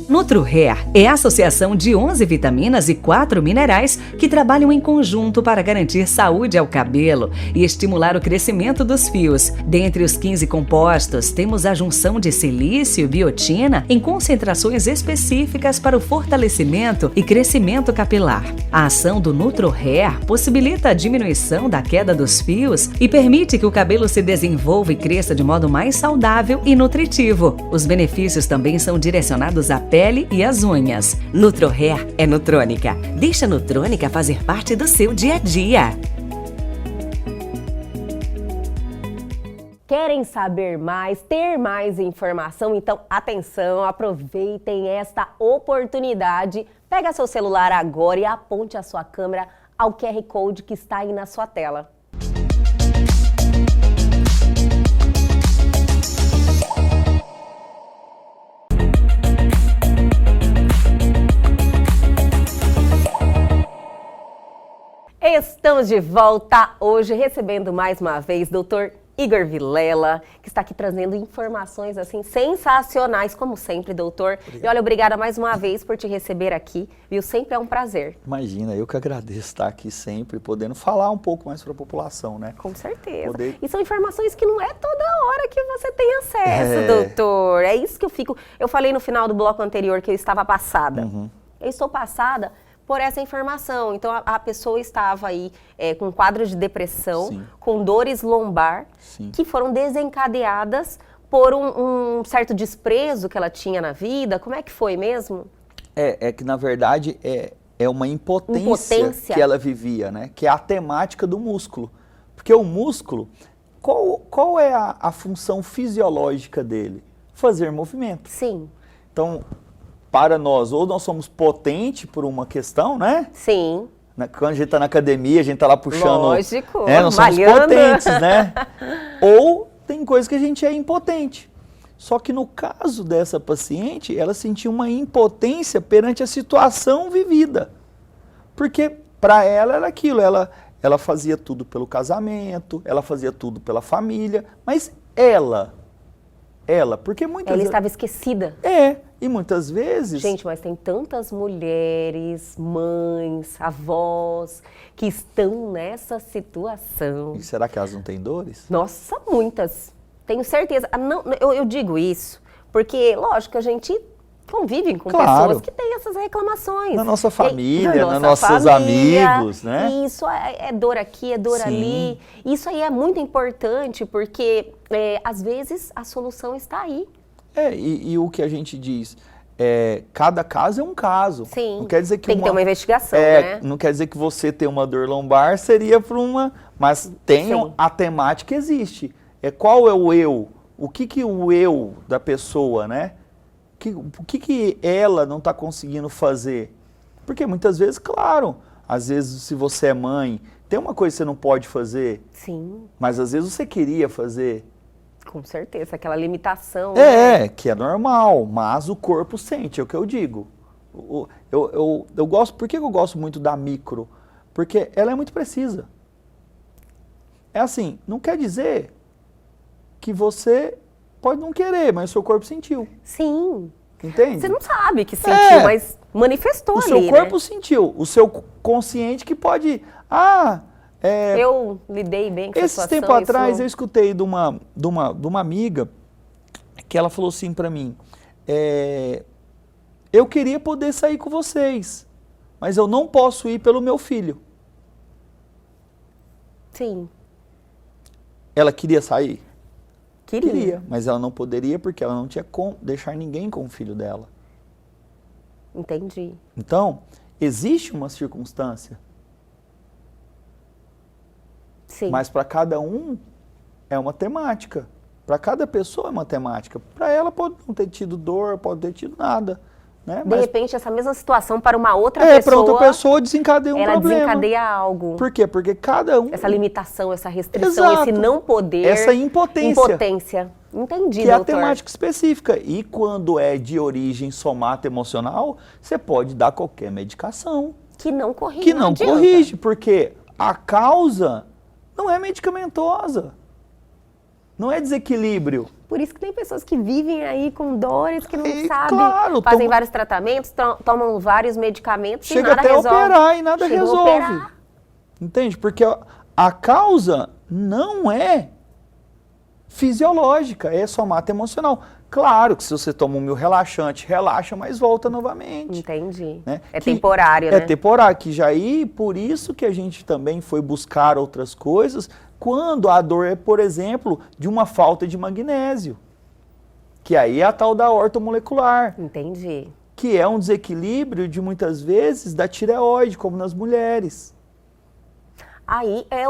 NutroHair é a associação de 11 vitaminas e 4 minerais que trabalham em conjunto para garantir saúde ao cabelo e estimular o crescimento dos fios. Dentre os 15 compostos, temos a junção de silício e biotina em concentrações específicas para o fortalecimento e crescimento capilar. A ação do NutroHair possibilita a diminuição da queda dos fios e permite que o cabelo se desenvolva e cresça de modo mais saudável e nutritivo. Os benefícios também são direcionados à pele e às unhas. NutroHair é Nutrônica. Deixa a Nutrônica fazer parte do seu dia a dia. Querem saber mais, ter mais informação? Então, atenção, aproveitem esta oportunidade. Pega seu celular agora e aponte a sua câmera ao QR Code que está aí na sua tela. Estamos de volta hoje recebendo mais uma vez Dr. Igor Vilela, que está aqui trazendo informações assim sensacionais, como sempre, doutor. Obrigado. E olha, obrigada mais uma vez por te receber aqui, viu? Sempre é um prazer. Imagina, eu que agradeço estar aqui sempre, podendo falar um pouco mais para a população, né? Com certeza. Poder- E são informações que não é toda hora que você tem acesso, É. doutor. É isso que eu fico... Eu falei no final do bloco anterior que eu estava passada. Uhum. Eu estou passada por essa informação. Então, a pessoa estava aí com quadro de depressão, Sim. com dores lombar, Sim. que foram desencadeadas por um certo desprezo que ela tinha na vida. Como é que foi mesmo? É que, na verdade, é uma impotência Impotência. que ela vivia, né? Que é a temática do músculo. Porque o músculo, qual é a função fisiológica dele? Fazer movimento. Sim, Então, para nós, ou nós somos potentes por uma questão, né? sim. Quando a gente está na academia, a gente está lá puxando... Lógico, nós somos malhando. potentes, né? Ou tem coisa que a gente é impotente. Só que no caso dessa paciente, ela sentiu uma impotência perante a situação vivida. Porque para ela era aquilo, ela fazia tudo pelo casamento, ela fazia tudo pela família, mas ela, porque muitas Ela vezes... estava esquecida. E muitas vezes... Gente, mas tem tantas mulheres, mães, avós, que estão nessa situação. E será que elas não têm dores? Nossa, muitas. Tenho certeza. Não, eu digo isso porque, lógico, a gente convive com Claro. pessoas que têm essas reclamações. Na nossa família, Na nos nossa nossos família. amigos, né? E isso é dor aqui, é dor Sim. ali. Isso aí é muito importante porque, às vezes, a solução está aí. E o que a gente diz, cada caso é um caso. Sim. Não quer dizer que tem que ter uma investigação, né? Não quer dizer que você ter uma dor lombar seria por uma... Mas tem Sim. a temática existe. Qual é o eu? O que o eu da pessoa, né? O que ela não está conseguindo fazer? Porque muitas vezes, claro, às vezes se você é mãe, tem uma coisa que você não pode fazer, Sim, mas às vezes você queria fazer. com certeza. Aquela limitação. Né? Que é normal, mas o corpo sente, é o que eu digo. Eu gosto, por que eu gosto muito da micro? Porque ela é muito precisa. É assim, não quer dizer que você pode não querer, mas o seu corpo sentiu. Sim. Entende? Você não sabe que sentiu, mas manifestou o ali, seu corpo né? sentiu, o seu consciente que pode... Eu lidei bem com essa Esse situação. tempo atrás isso eu escutei de uma amiga que ela falou assim pra mim, eu queria poder sair com vocês, mas eu não posso ir pelo meu filho. Sim, Ela queria sair? queria. Mas ela não poderia porque ela não tinha como deixar ninguém com o filho dela. Entendi. Então, existe uma circunstância, Sim. mas para cada um é uma temática. Para cada pessoa é uma temática. Para ela pode não ter tido dor, pode ter tido nada. né? De repente, essa mesma situação para uma outra pessoa... para outra pessoa desencadeia um problema. Ela desencadeia algo. Por quê? Porque cada um... Essa limitação, essa restrição, esse não poder... Essa impotência. Impotência. Entendi, que é a doutor. temática específica. E quando é de origem somato-emocional, você pode dar qualquer medicação. Que não corrige. Que não corrige, porque a causa não é medicamentosa. Não é desequilíbrio. Por isso que tem pessoas que vivem aí com dores, que não sabem, claro, fazem vários tratamentos, tomam vários medicamentos chega e nada até resolve. operar e nada Chega a resolve. operar. Entende? Porque a causa não é fisiológica, é somato-emocional. Claro que se você toma um relaxante, relaxa, mas volta novamente. Entendi. Né? É temporário, né? É temporário, que já aí, por isso que a gente também foi buscar outras coisas, quando a dor é, por exemplo, de uma falta de magnésio, que aí é a tal da ortomolecular. Entendi. Que é um desequilíbrio de muitas vezes da tireoide, como nas mulheres. Aí é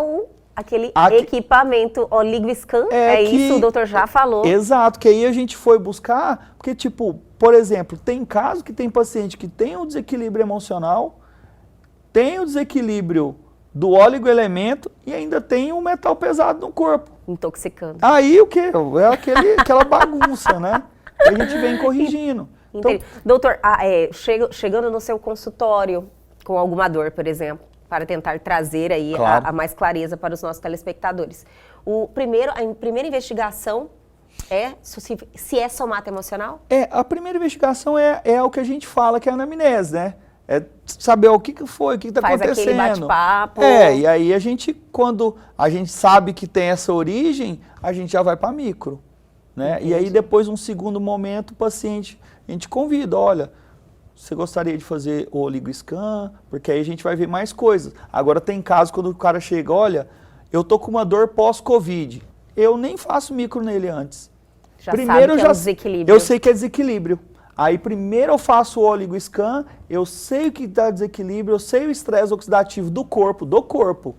aquele equipamento OligoScan, isso o doutor já falou. Exato, que aí a gente foi buscar, porque tipo, por exemplo, tem casos que tem paciente que tem um desequilíbrio emocional, tem o desequilíbrio do oligoelemento e ainda tem um metal pesado no corpo. Intoxicando. Aí o quê? É aquela bagunça, né? Que a gente vem corrigindo. Então, doutor, chegando no seu consultório com alguma dor, por exemplo, para tentar trazer aí a mais clareza para os nossos telespectadores. A primeira investigação é se é somato-emocional? A primeira investigação é o que a gente fala, que é a anamnese, né? É saber o que foi, o que está acontecendo. Faz aquele bate-papo. E aí a gente, quando a gente sabe que tem essa origem, a gente já vai para micro, né? E aí depois, num segundo momento, o paciente, a gente convida, olha, você gostaria de fazer o OligoScan? Porque aí a gente vai ver mais coisas. Agora tem casos quando o cara chega, olha, eu tô com uma dor pós-Covid. Eu nem faço micro nele antes. Primeiro sabe que é um desequilíbrio. Eu sei que é desequilíbrio. Aí primeiro eu faço o OligoScan, eu sei o que dá desequilíbrio, eu sei o estresse oxidativo do corpo.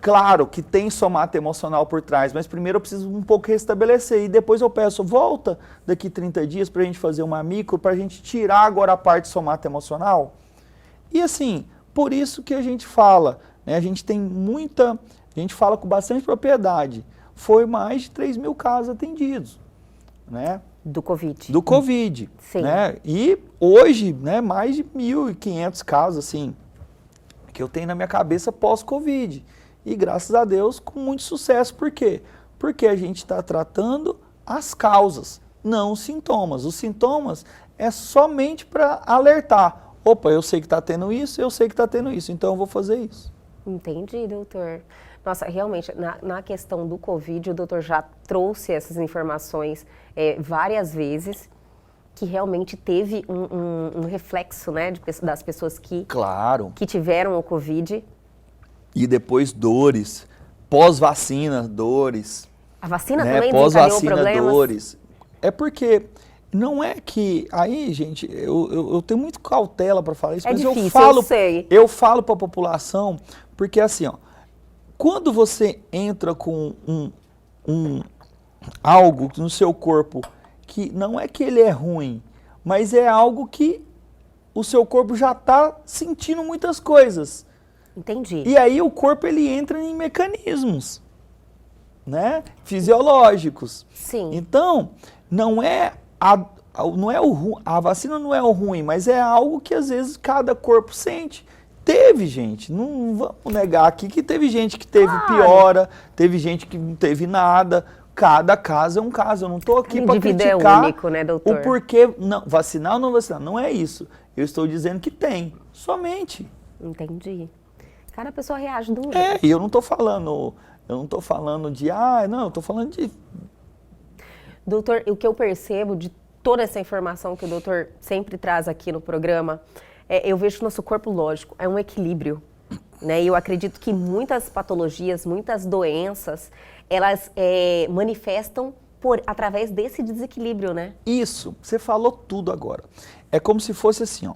Claro que tem somato emocional por trás, mas primeiro eu preciso um pouco restabelecer e depois eu peço, volta daqui 30 dias para a gente fazer uma micro, para a gente tirar agora a parte somato emocional. E assim, por isso que a gente fala, né, a gente fala com bastante propriedade, foi mais de 3.000 casos atendidos, né? Do Covid. Do Covid. Sim. Né? E hoje, né, mais de 1.500 casos, assim, que eu tenho na minha cabeça pós-Covid. E graças a Deus, com muito sucesso. Por quê? Porque a gente está tratando as causas, não os sintomas. Os sintomas é somente para alertar. Opa, eu sei que está tendo isso, eu sei que está tendo isso, então eu vou fazer isso. Entendi, doutor. Nossa, realmente, na questão do Covid, o doutor já trouxe essas informações várias vezes, que realmente teve um reflexo, né, das pessoas que tiveram o Covid. E depois dores, pós-vacina, dores. A vacina, né? também desencadeou problemas? Dores. É porque não é que... Aí, gente, eu tenho muito cautela para falar isso, mas difícil, eu falo para a população, porque assim, ó, quando você entra com algo no seu corpo que não é que ele é ruim, mas é algo que o seu corpo já está sentindo muitas coisas. Entendi. E aí o corpo ele entra em mecanismos, né, fisiológicos. Sim. Então, a vacina não é o ruim, mas é algo que às vezes cada corpo sente. Teve gente, não vamos negar aqui que teve gente que teve piora, teve gente que não teve nada. Cada caso é um caso. Eu não estou aqui para criticar é único, né, doutor? o porquê não, vacinar ou não vacinar. Não é isso. Eu estou dizendo que tem, somente. Entendi. Cada pessoa reage de um jeito. E eu não estou falando de, não, eu estou falando de... Doutor, o que eu percebo de toda essa informação que o doutor sempre traz aqui no programa, eu vejo que o nosso corpo, lógico, é um equilíbrio, né? E eu acredito que muitas patologias, muitas doenças, elas manifestam através desse desequilíbrio, né? Isso, você falou tudo agora. É como se fosse assim, ó,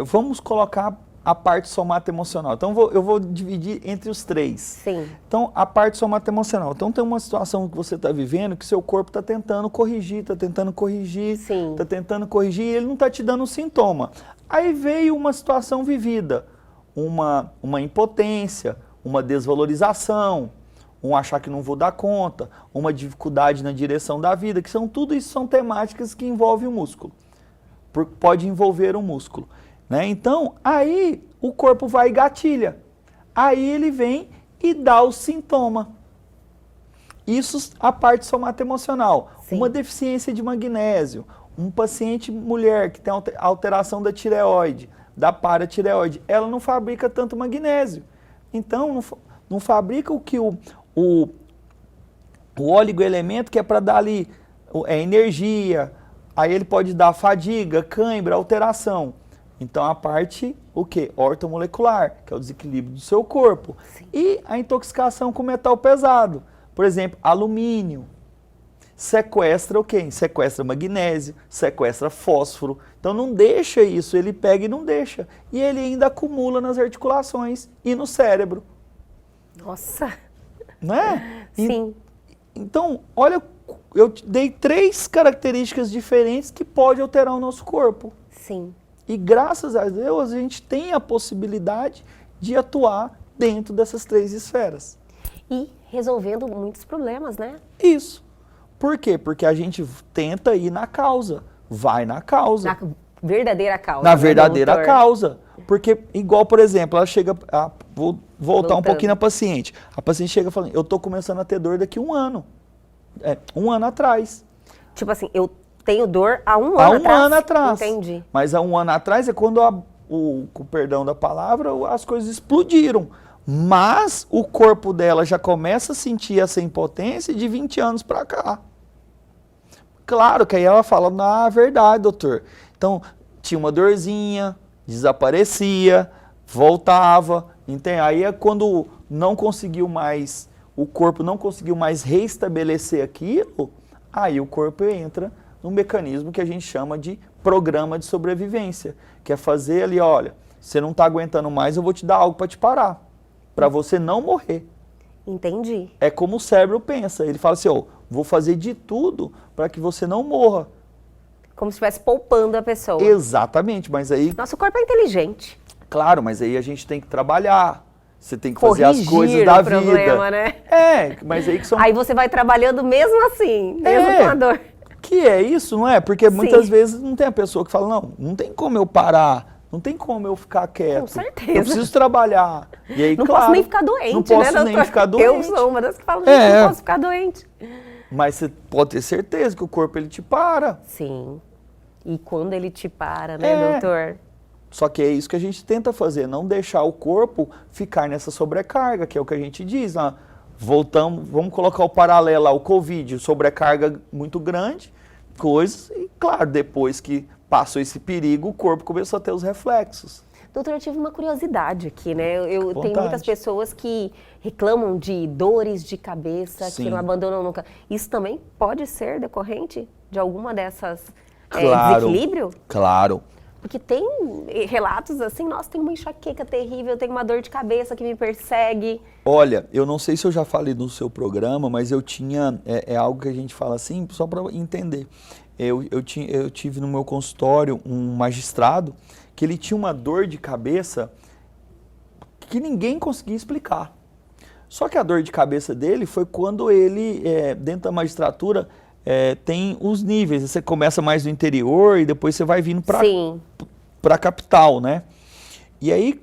vamos colocar a parte somatoemocional. Então eu vou dividir entre os três. Sim. Então a parte somatoemocional. Então tem uma situação que você está vivendo que seu corpo está tentando corrigir, está tentando corrigir, Sim. está tentando corrigir e ele não está te dando um sintoma. Aí veio uma situação vivida, uma impotência, uma desvalorização, um achar que não vou dar conta, uma dificuldade na direção da vida, que tudo isso são temáticas que envolvem o músculo. Pode envolver o músculo. Né? Então, aí o corpo vai e gatilha. Aí ele vem e dá o sintoma. Isso a parte somatoemocional. Sim. Uma deficiência de magnésio, um paciente mulher que tem alteração da tireoide, da paratireoide, ela não fabrica tanto magnésio. Então, não fabrica o que o oligoelemento que é para dar ali energia, aí ele pode dar fadiga, cãibra, alteração. Então a parte, o quê? Ortomolecular, que é o desequilíbrio do seu corpo. Sim. E a intoxicação com metal pesado. Por exemplo, alumínio. Sequestra o quê? Sequestra magnésio, sequestra fósforo. Então não deixa isso, ele pega e não deixa. E ele ainda acumula nas articulações e no cérebro. Nossa. Não é? Sim. Então, olha, eu te dei 3 características diferentes que podem alterar o nosso corpo. Sim. E graças a Deus a gente tem a possibilidade de atuar dentro dessas 3 esferas. E resolvendo muitos problemas, né? Isso. Por quê? Porque a gente tenta ir na causa, vai na causa. Na verdadeira causa. Na né, verdadeira doutor? causa. Porque, igual, por exemplo, ela chega, vou voltar um Voltando. pouquinho na paciente. A paciente chega falando, eu estou começando a ter dor daqui a 1 ano. 1 ano atrás. Tipo assim, eu tenho dor há um ano Há um atrás. ano atrás. Entendi. Mas há 1 ano atrás é quando, com perdão da palavra, as coisas explodiram. Mas o corpo dela já começa a sentir essa impotência de 20 anos para cá. Claro que aí ela fala, na verdade, doutor. Então, tinha uma dorzinha, desaparecia, voltava. Entende? Aí é quando não conseguiu mais, o corpo não conseguiu mais reestabelecer aquilo, aí o corpo entra num mecanismo que a gente chama de programa de sobrevivência, que é fazer ali, olha, você não está aguentando mais, eu vou te dar algo para te parar, para você não morrer. Entendi. É como o cérebro pensa, ele fala assim, vou fazer de tudo para que você não morra. Como se estivesse poupando a pessoa. Exatamente, mas aí, Nosso corpo é inteligente. claro, mas aí a gente tem que trabalhar, você tem que fazer as Corrigir coisas da o problema, vida. né? Mas aí que são... Aí você vai trabalhando mesmo assim, mesmo com a dor. Que é isso, não é? Porque muitas Sim. vezes não tem a pessoa que fala, não tem como eu parar, não tem como eu ficar quieto. Com certeza. Eu preciso trabalhar. E aí, Não claro, posso nem ficar doente, não posso né, doutor? nem ficar doente. Eu sou uma das que falam, gente, não posso ficar doente. Mas você pode ter certeza que o corpo ele te para. Sim. E quando ele te para, né, doutor? Só que é isso que a gente tenta fazer, não deixar o corpo ficar nessa sobrecarga, que é o que a gente diz. Vamos colocar o paralelo ao Covid, sobrecarga muito grande, coisas, e claro, depois que passou esse perigo, o corpo começou a ter os reflexos. Doutor, eu tive uma curiosidade aqui, né? Eu tenho Vontade. muitas pessoas que reclamam de dores de cabeça, Sim. que não abandonam nunca. Isso também pode ser decorrente de alguma dessas desequilíbrio? Claro. Porque tem relatos assim, nossa, tem uma enxaqueca terrível, eu tenho uma dor de cabeça que me persegue. Olha, eu não sei se eu já falei no seu programa, mas eu tinha, é algo que a gente fala assim, só para entender. Eu tive no meu consultório um magistrado que ele tinha uma dor de cabeça que ninguém conseguia explicar. Só que a dor de cabeça dele foi quando ele, dentro da magistratura, tem os níveis. Você começa mais no interior e depois você vai vindo para a capital, né? E aí,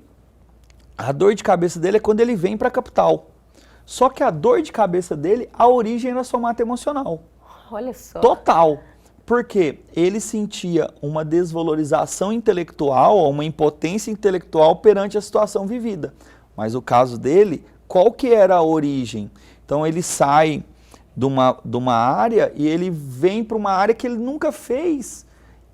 a dor de cabeça dele é quando ele vem para a capital. Só que a dor de cabeça dele, a origem era somatoemocional. Olha só. Total. Porque ele sentia uma desvalorização intelectual, uma impotência intelectual perante a situação vivida. Mas o caso dele, qual que era a origem? Então ele sai de uma área e ele vem para uma área que ele nunca fez,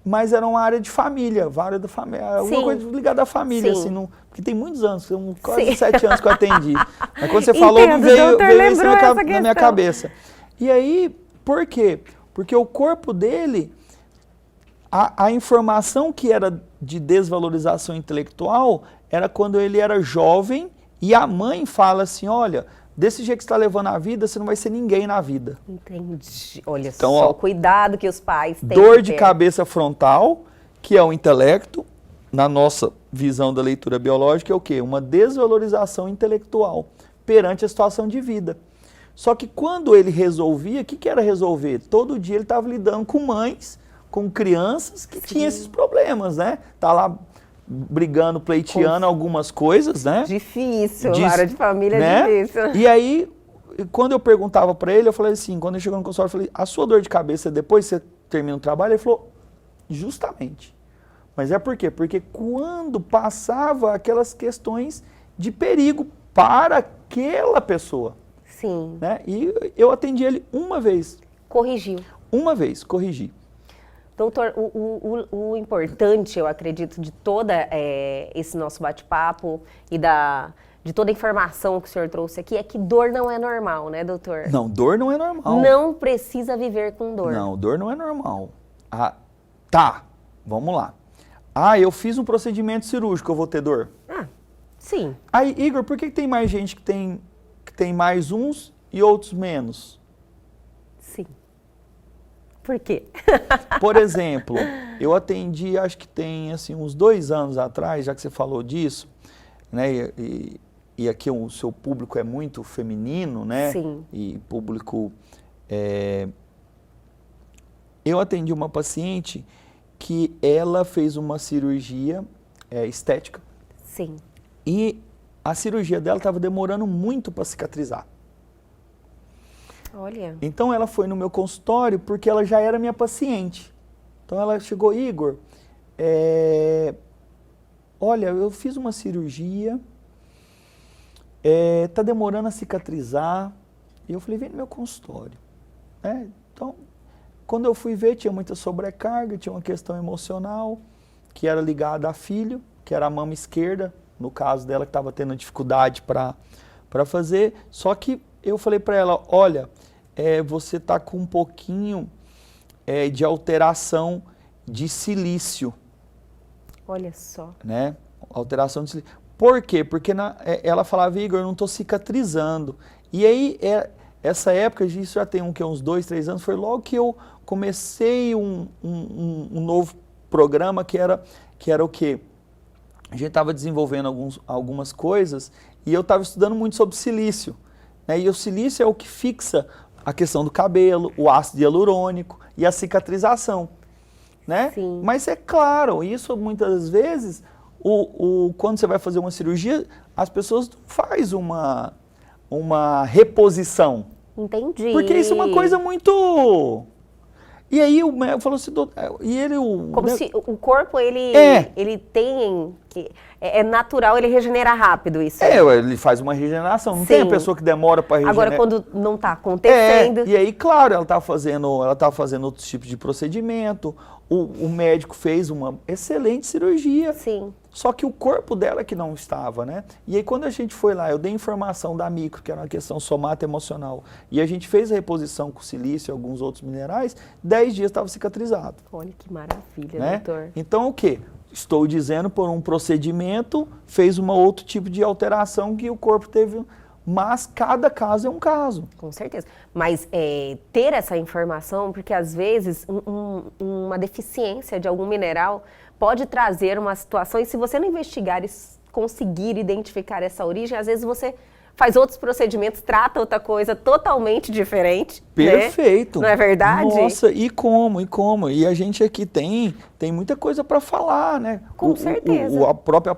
mas era uma área de família, várias da família, alguma coisa ligada à família, Sim. assim, porque tem muitos anos, são quase Sim. 7 anos que eu atendi. Mas quando você falou, Entendo, veio doutor, isso lembrou essa na minha questão. cabeça. E aí, por quê? Porque o corpo dele, a informação que era de desvalorização intelectual, era quando ele era jovem e a mãe fala assim, olha, desse jeito que você está levando a vida, você não vai ser ninguém na vida. Entendi. Olha Então, só ó, o cuidado que os pais têm dor que de ter. cabeça frontal, que é o intelecto, na nossa visão da leitura biológica, é o quê? Uma desvalorização intelectual perante a situação de vida. Só que quando ele resolvia, o que era resolver? Todo dia ele estava lidando com mães, com crianças que tinham esses problemas, né? Tá lá brigando, pleiteando algumas coisas, né? Difícil, vara de família né? é difícil. E aí, quando eu perguntava para ele, eu falei assim, quando ele chegou no consultório, eu falei, a sua dor de cabeça é depois que você termina o trabalho? Ele falou, justamente. Mas é por quê? Porque quando passava aquelas questões de perigo para aquela pessoa, Sim. né? E eu atendi ele uma vez. Corrigiu. Uma vez, corrigi. Doutor, o importante, eu acredito, de toda esse nosso bate-papo e de toda a informação que o senhor trouxe aqui é que dor não é normal, né, doutor? Não, dor não é normal. Não precisa viver com dor. Não, dor não é normal. Ah, tá, vamos lá. Ah, eu fiz um procedimento cirúrgico, eu vou ter dor? Ah, sim. Aí, Igor, por que tem mais gente que tem mais uns e outros menos? Sim. Por quê? Por exemplo, eu atendi, acho que tem assim, uns 2 anos atrás, já que você falou disso, né? E aqui o seu público é muito feminino, né? Sim. E público... Eu atendi uma paciente que ela fez uma cirurgia estética. Sim. E a cirurgia dela estava demorando muito para cicatrizar. Olha. Então ela foi no meu consultório porque ela já era minha paciente. Então ela chegou, Igor, olha, eu fiz uma cirurgia, tá demorando a cicatrizar. E eu falei, vem no meu consultório. Então, quando eu fui ver, tinha muita sobrecarga, tinha uma questão emocional, que era ligada a filho, que era a mama esquerda, no caso dela, que estava tendo dificuldade para fazer. Só que eu falei para ela, olha, você está com um pouquinho de alteração de silício. Olha só. Né? Alteração de silício. Por quê? Porque ela falava, Igor, eu não estou cicatrizando. E aí, essa época, isso já tem uns 2, 3 anos, foi logo que eu comecei um novo programa que era o quê? A gente estava desenvolvendo algumas coisas e eu estava estudando muito sobre silício. Né? E o silício é o que fixa a questão do cabelo, o ácido hialurônico e a cicatrização. Né? Sim. Mas é claro, isso muitas vezes, quando você vai fazer uma cirurgia, as pessoas não fazem uma reposição. Entendi. Porque isso é uma coisa muito... E aí o médico falou assim, e ele... Como se o corpo, ele tem... É natural ele regenerar rápido isso. Ele faz uma regeneração. Não tem a pessoa que demora para regenerar. Agora, quando não está acontecendo... E aí, claro, ela tá fazendo outros tipos de procedimento. O médico fez uma excelente cirurgia. Sim. Só que o corpo dela que não estava, né? E aí quando a gente foi lá, eu dei informação da micro, que era uma questão somatoemocional, e a gente fez a reposição com silício e alguns outros minerais, 10 dias estava cicatrizado. Olha que maravilha, né? doutor. Então o quê? Estou dizendo por um procedimento, fez outro tipo de alteração que o corpo teve, mas cada caso é um caso. Com certeza. Mas ter essa informação, porque às vezes uma deficiência de algum mineral pode trazer uma situação, e se você não investigar e conseguir identificar essa origem, às vezes você faz outros procedimentos, trata outra coisa totalmente diferente. Perfeito. Né? Não é verdade? Nossa, e como? E a gente aqui tem muita coisa para falar, né? Com certeza. O próprio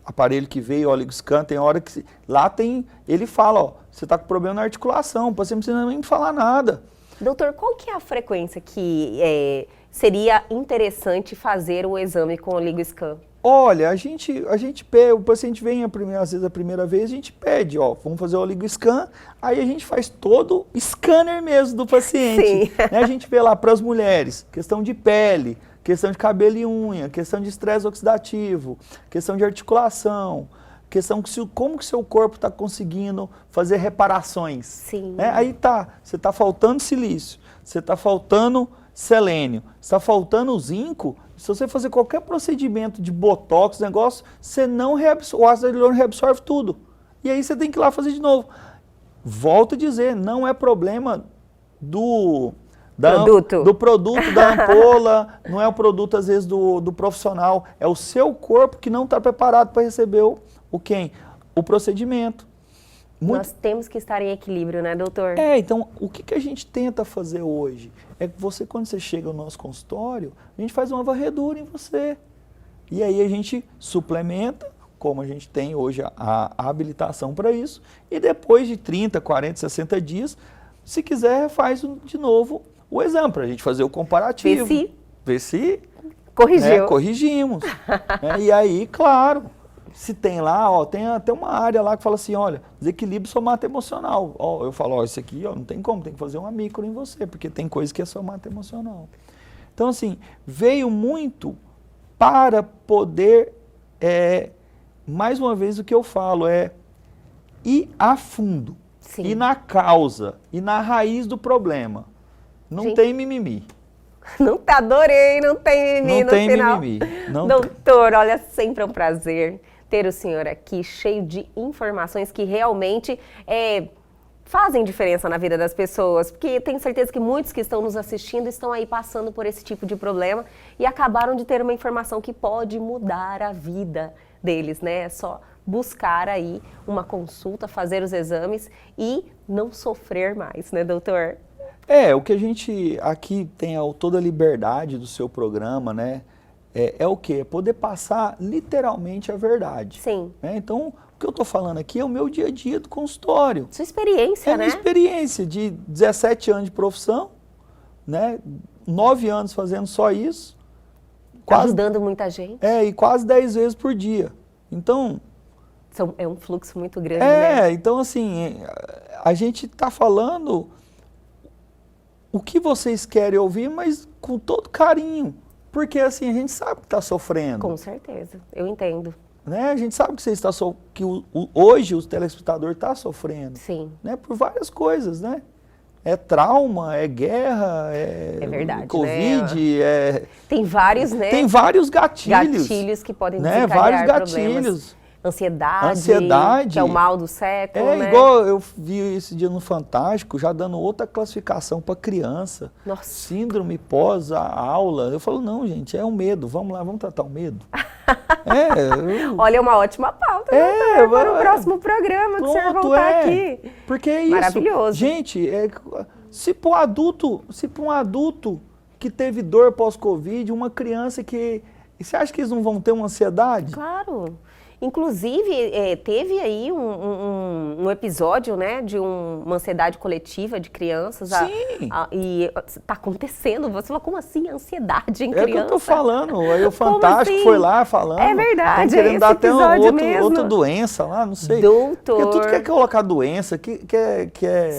aparelho que veio, o OligoScan, tem hora que lá ele fala, ó, você está com problema na articulação, você não precisa nem falar nada. Doutor, qual que é a frequência que seria interessante fazer o exame com o OligoScan? Olha, a gente pede, o paciente vem às vezes a primeira vez, a gente pede, ó, vamos fazer o OligoScan, aí a gente faz todo o scanner mesmo do paciente. Sim. Né? A gente vê lá para as mulheres, questão de pele, questão de cabelo e unha, questão de estresse oxidativo, questão de articulação, questão como que o seu corpo está conseguindo fazer reparações. Sim. Né? Aí você está faltando silício, você está faltando selênio, está faltando zinco, se você fazer qualquer procedimento de botox, negócio, você não reabsorve, o ácido hialurônico reabsorve tudo. E aí você tem que ir lá fazer de novo. Volto a dizer, não é problema do produto, da ampola, não é o produto às vezes do profissional, é o seu corpo que não está preparado para receber o procedimento. Nós temos que estar em equilíbrio, né, doutor? Então, o que a gente tenta fazer hoje? É que quando você chega no nosso consultório, a gente faz uma varredura em você. E aí a gente suplementa, como a gente tem hoje a habilitação para isso, e depois de 30, 40, 60 dias, se quiser, faz de novo o exame, para a gente fazer o comparativo. Ver se corrigiu. Corrigimos. E aí, claro, se tem lá, tem até uma área lá que fala assim, olha, desequilíbrio somato-emocional. Eu falo, isso aqui não tem como, tem que fazer uma micro em você, porque tem coisa que é somato-emocional. Então, assim, veio muito para poder, mais uma vez o que eu falo, ir a fundo, ir na causa, ir na raiz do problema. Não tem mimimi. Adorei, não tem mimimi no final. Mimimi. Doutor, olha, sempre é um prazer ter o senhor aqui, cheio de informações que realmente fazem diferença na vida das pessoas, porque tenho certeza que muitos que estão nos assistindo estão aí passando por esse tipo de problema e acabaram de ter uma informação que pode mudar a vida deles, né? É só buscar aí uma consulta, fazer os exames e não sofrer mais, né, doutor? O que a gente aqui tem toda a liberdade do seu programa, né? É o quê? É poder passar literalmente a verdade. Sim. Então, o que eu estou falando aqui é o meu dia a dia do consultório. Sua experiência, né? Minha experiência de 17 anos de profissão, né? 9 anos fazendo só isso. Ajudando muita gente. E quase 10 vezes por dia. Então... É um fluxo muito grande, né? Então assim, a gente está falando o que vocês querem ouvir, mas com todo carinho. Porque assim, a gente sabe que está sofrendo. Com certeza, eu entendo. Né? A gente sabe que você está que hoje o telespectador está sofrendo. Sim. Né? Por várias coisas, né? É trauma, é guerra, é verdade, Covid, né? Tem vários, né? Tem vários gatilhos. Gatilhos que podem desencadear vários gatilhos. Problemas. Ansiedade, que é o mal do século, né? Igual eu vi esse dia no Fantástico, já dando outra classificação para criança. Nossa. Síndrome pós-aula. Eu falo, não, gente, é um medo. Vamos lá, vamos tratar o medo. Olha, é uma ótima pauta para o próximo programa, que o senhor voltar aqui. Porque é isso. Maravilhoso. Gente, se para um adulto que teve dor pós-Covid, uma criança que... Você acha que eles não vão ter uma ansiedade? Claro. Inclusive, teve aí um episódio, né, de uma ansiedade coletiva de crianças. Sim. E está acontecendo. Você falou, como assim ansiedade em criança? É o que eu estou falando. Aí o Fantástico assim? Foi lá falando. É verdade. Querendo dar até outra doença lá, não sei. Doutor. Porque tudo quer colocar doença,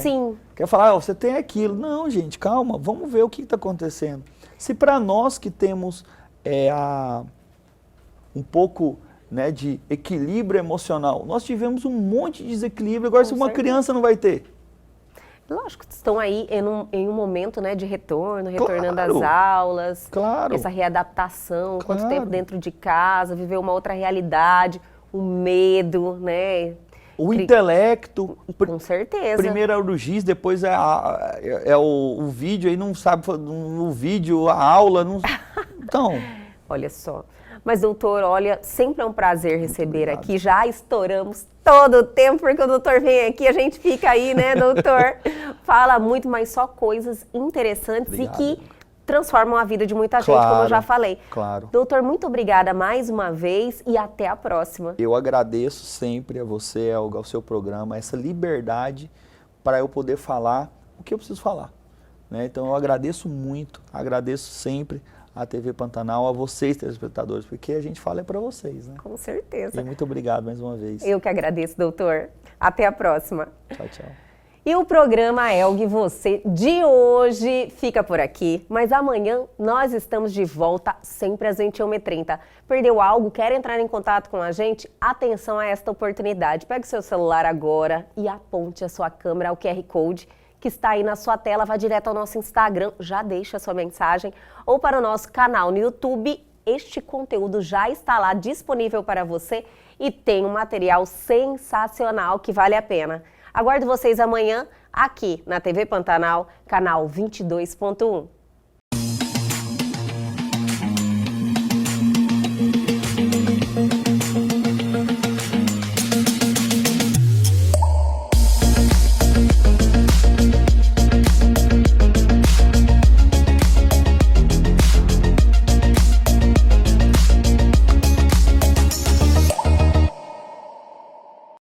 Sim. Quer falar, você tem aquilo. Não, gente, calma, vamos ver o que está acontecendo. Se para nós que temos um pouco... Né, de equilíbrio emocional. Nós tivemos um monte de desequilíbrio, agora se uma criança não vai ter. Lógico, estão aí em um momento, né, de retornando às aulas, essa readaptação, quanto tempo dentro de casa, viver uma outra realidade, o medo, né? O intelecto. Com certeza. Primeiro é o GIS, depois é o vídeo, aí não sabe, o vídeo, a aula, não... Então... Olha só. Mas, doutor, olha, sempre é um prazer receber aqui. Já estouramos todo o tempo, porque o doutor vem aqui, a gente fica aí, né, doutor? Fala muito, mas só coisas interessantes e que transformam a vida de muita gente, como eu já falei. Claro. Doutor, muito obrigada mais uma vez e até a próxima. Eu agradeço sempre a você, ao seu programa, essa liberdade para eu poder falar o que eu preciso falar. Né? Então, eu agradeço muito, agradeço sempre a TV Pantanal, a vocês, telespectadores, porque a gente fala para vocês, né? Com certeza. E muito obrigado mais uma vez. Eu que agradeço, doutor. Até a próxima. Tchau, tchau. E o programa Elgue Você de hoje fica por aqui, mas amanhã nós estamos de volta sempre às 21h30. Perdeu algo? Quer entrar em contato com a gente? Atenção a esta oportunidade. Pegue o seu celular agora e aponte a sua câmera ao QR Code que está aí na sua tela, vá direto ao nosso Instagram, já deixa a sua mensagem, ou para o nosso canal no YouTube. Este conteúdo já está lá disponível para você e tem um material sensacional que vale a pena. Aguardo vocês amanhã aqui na TV Pantanal, canal 22.1.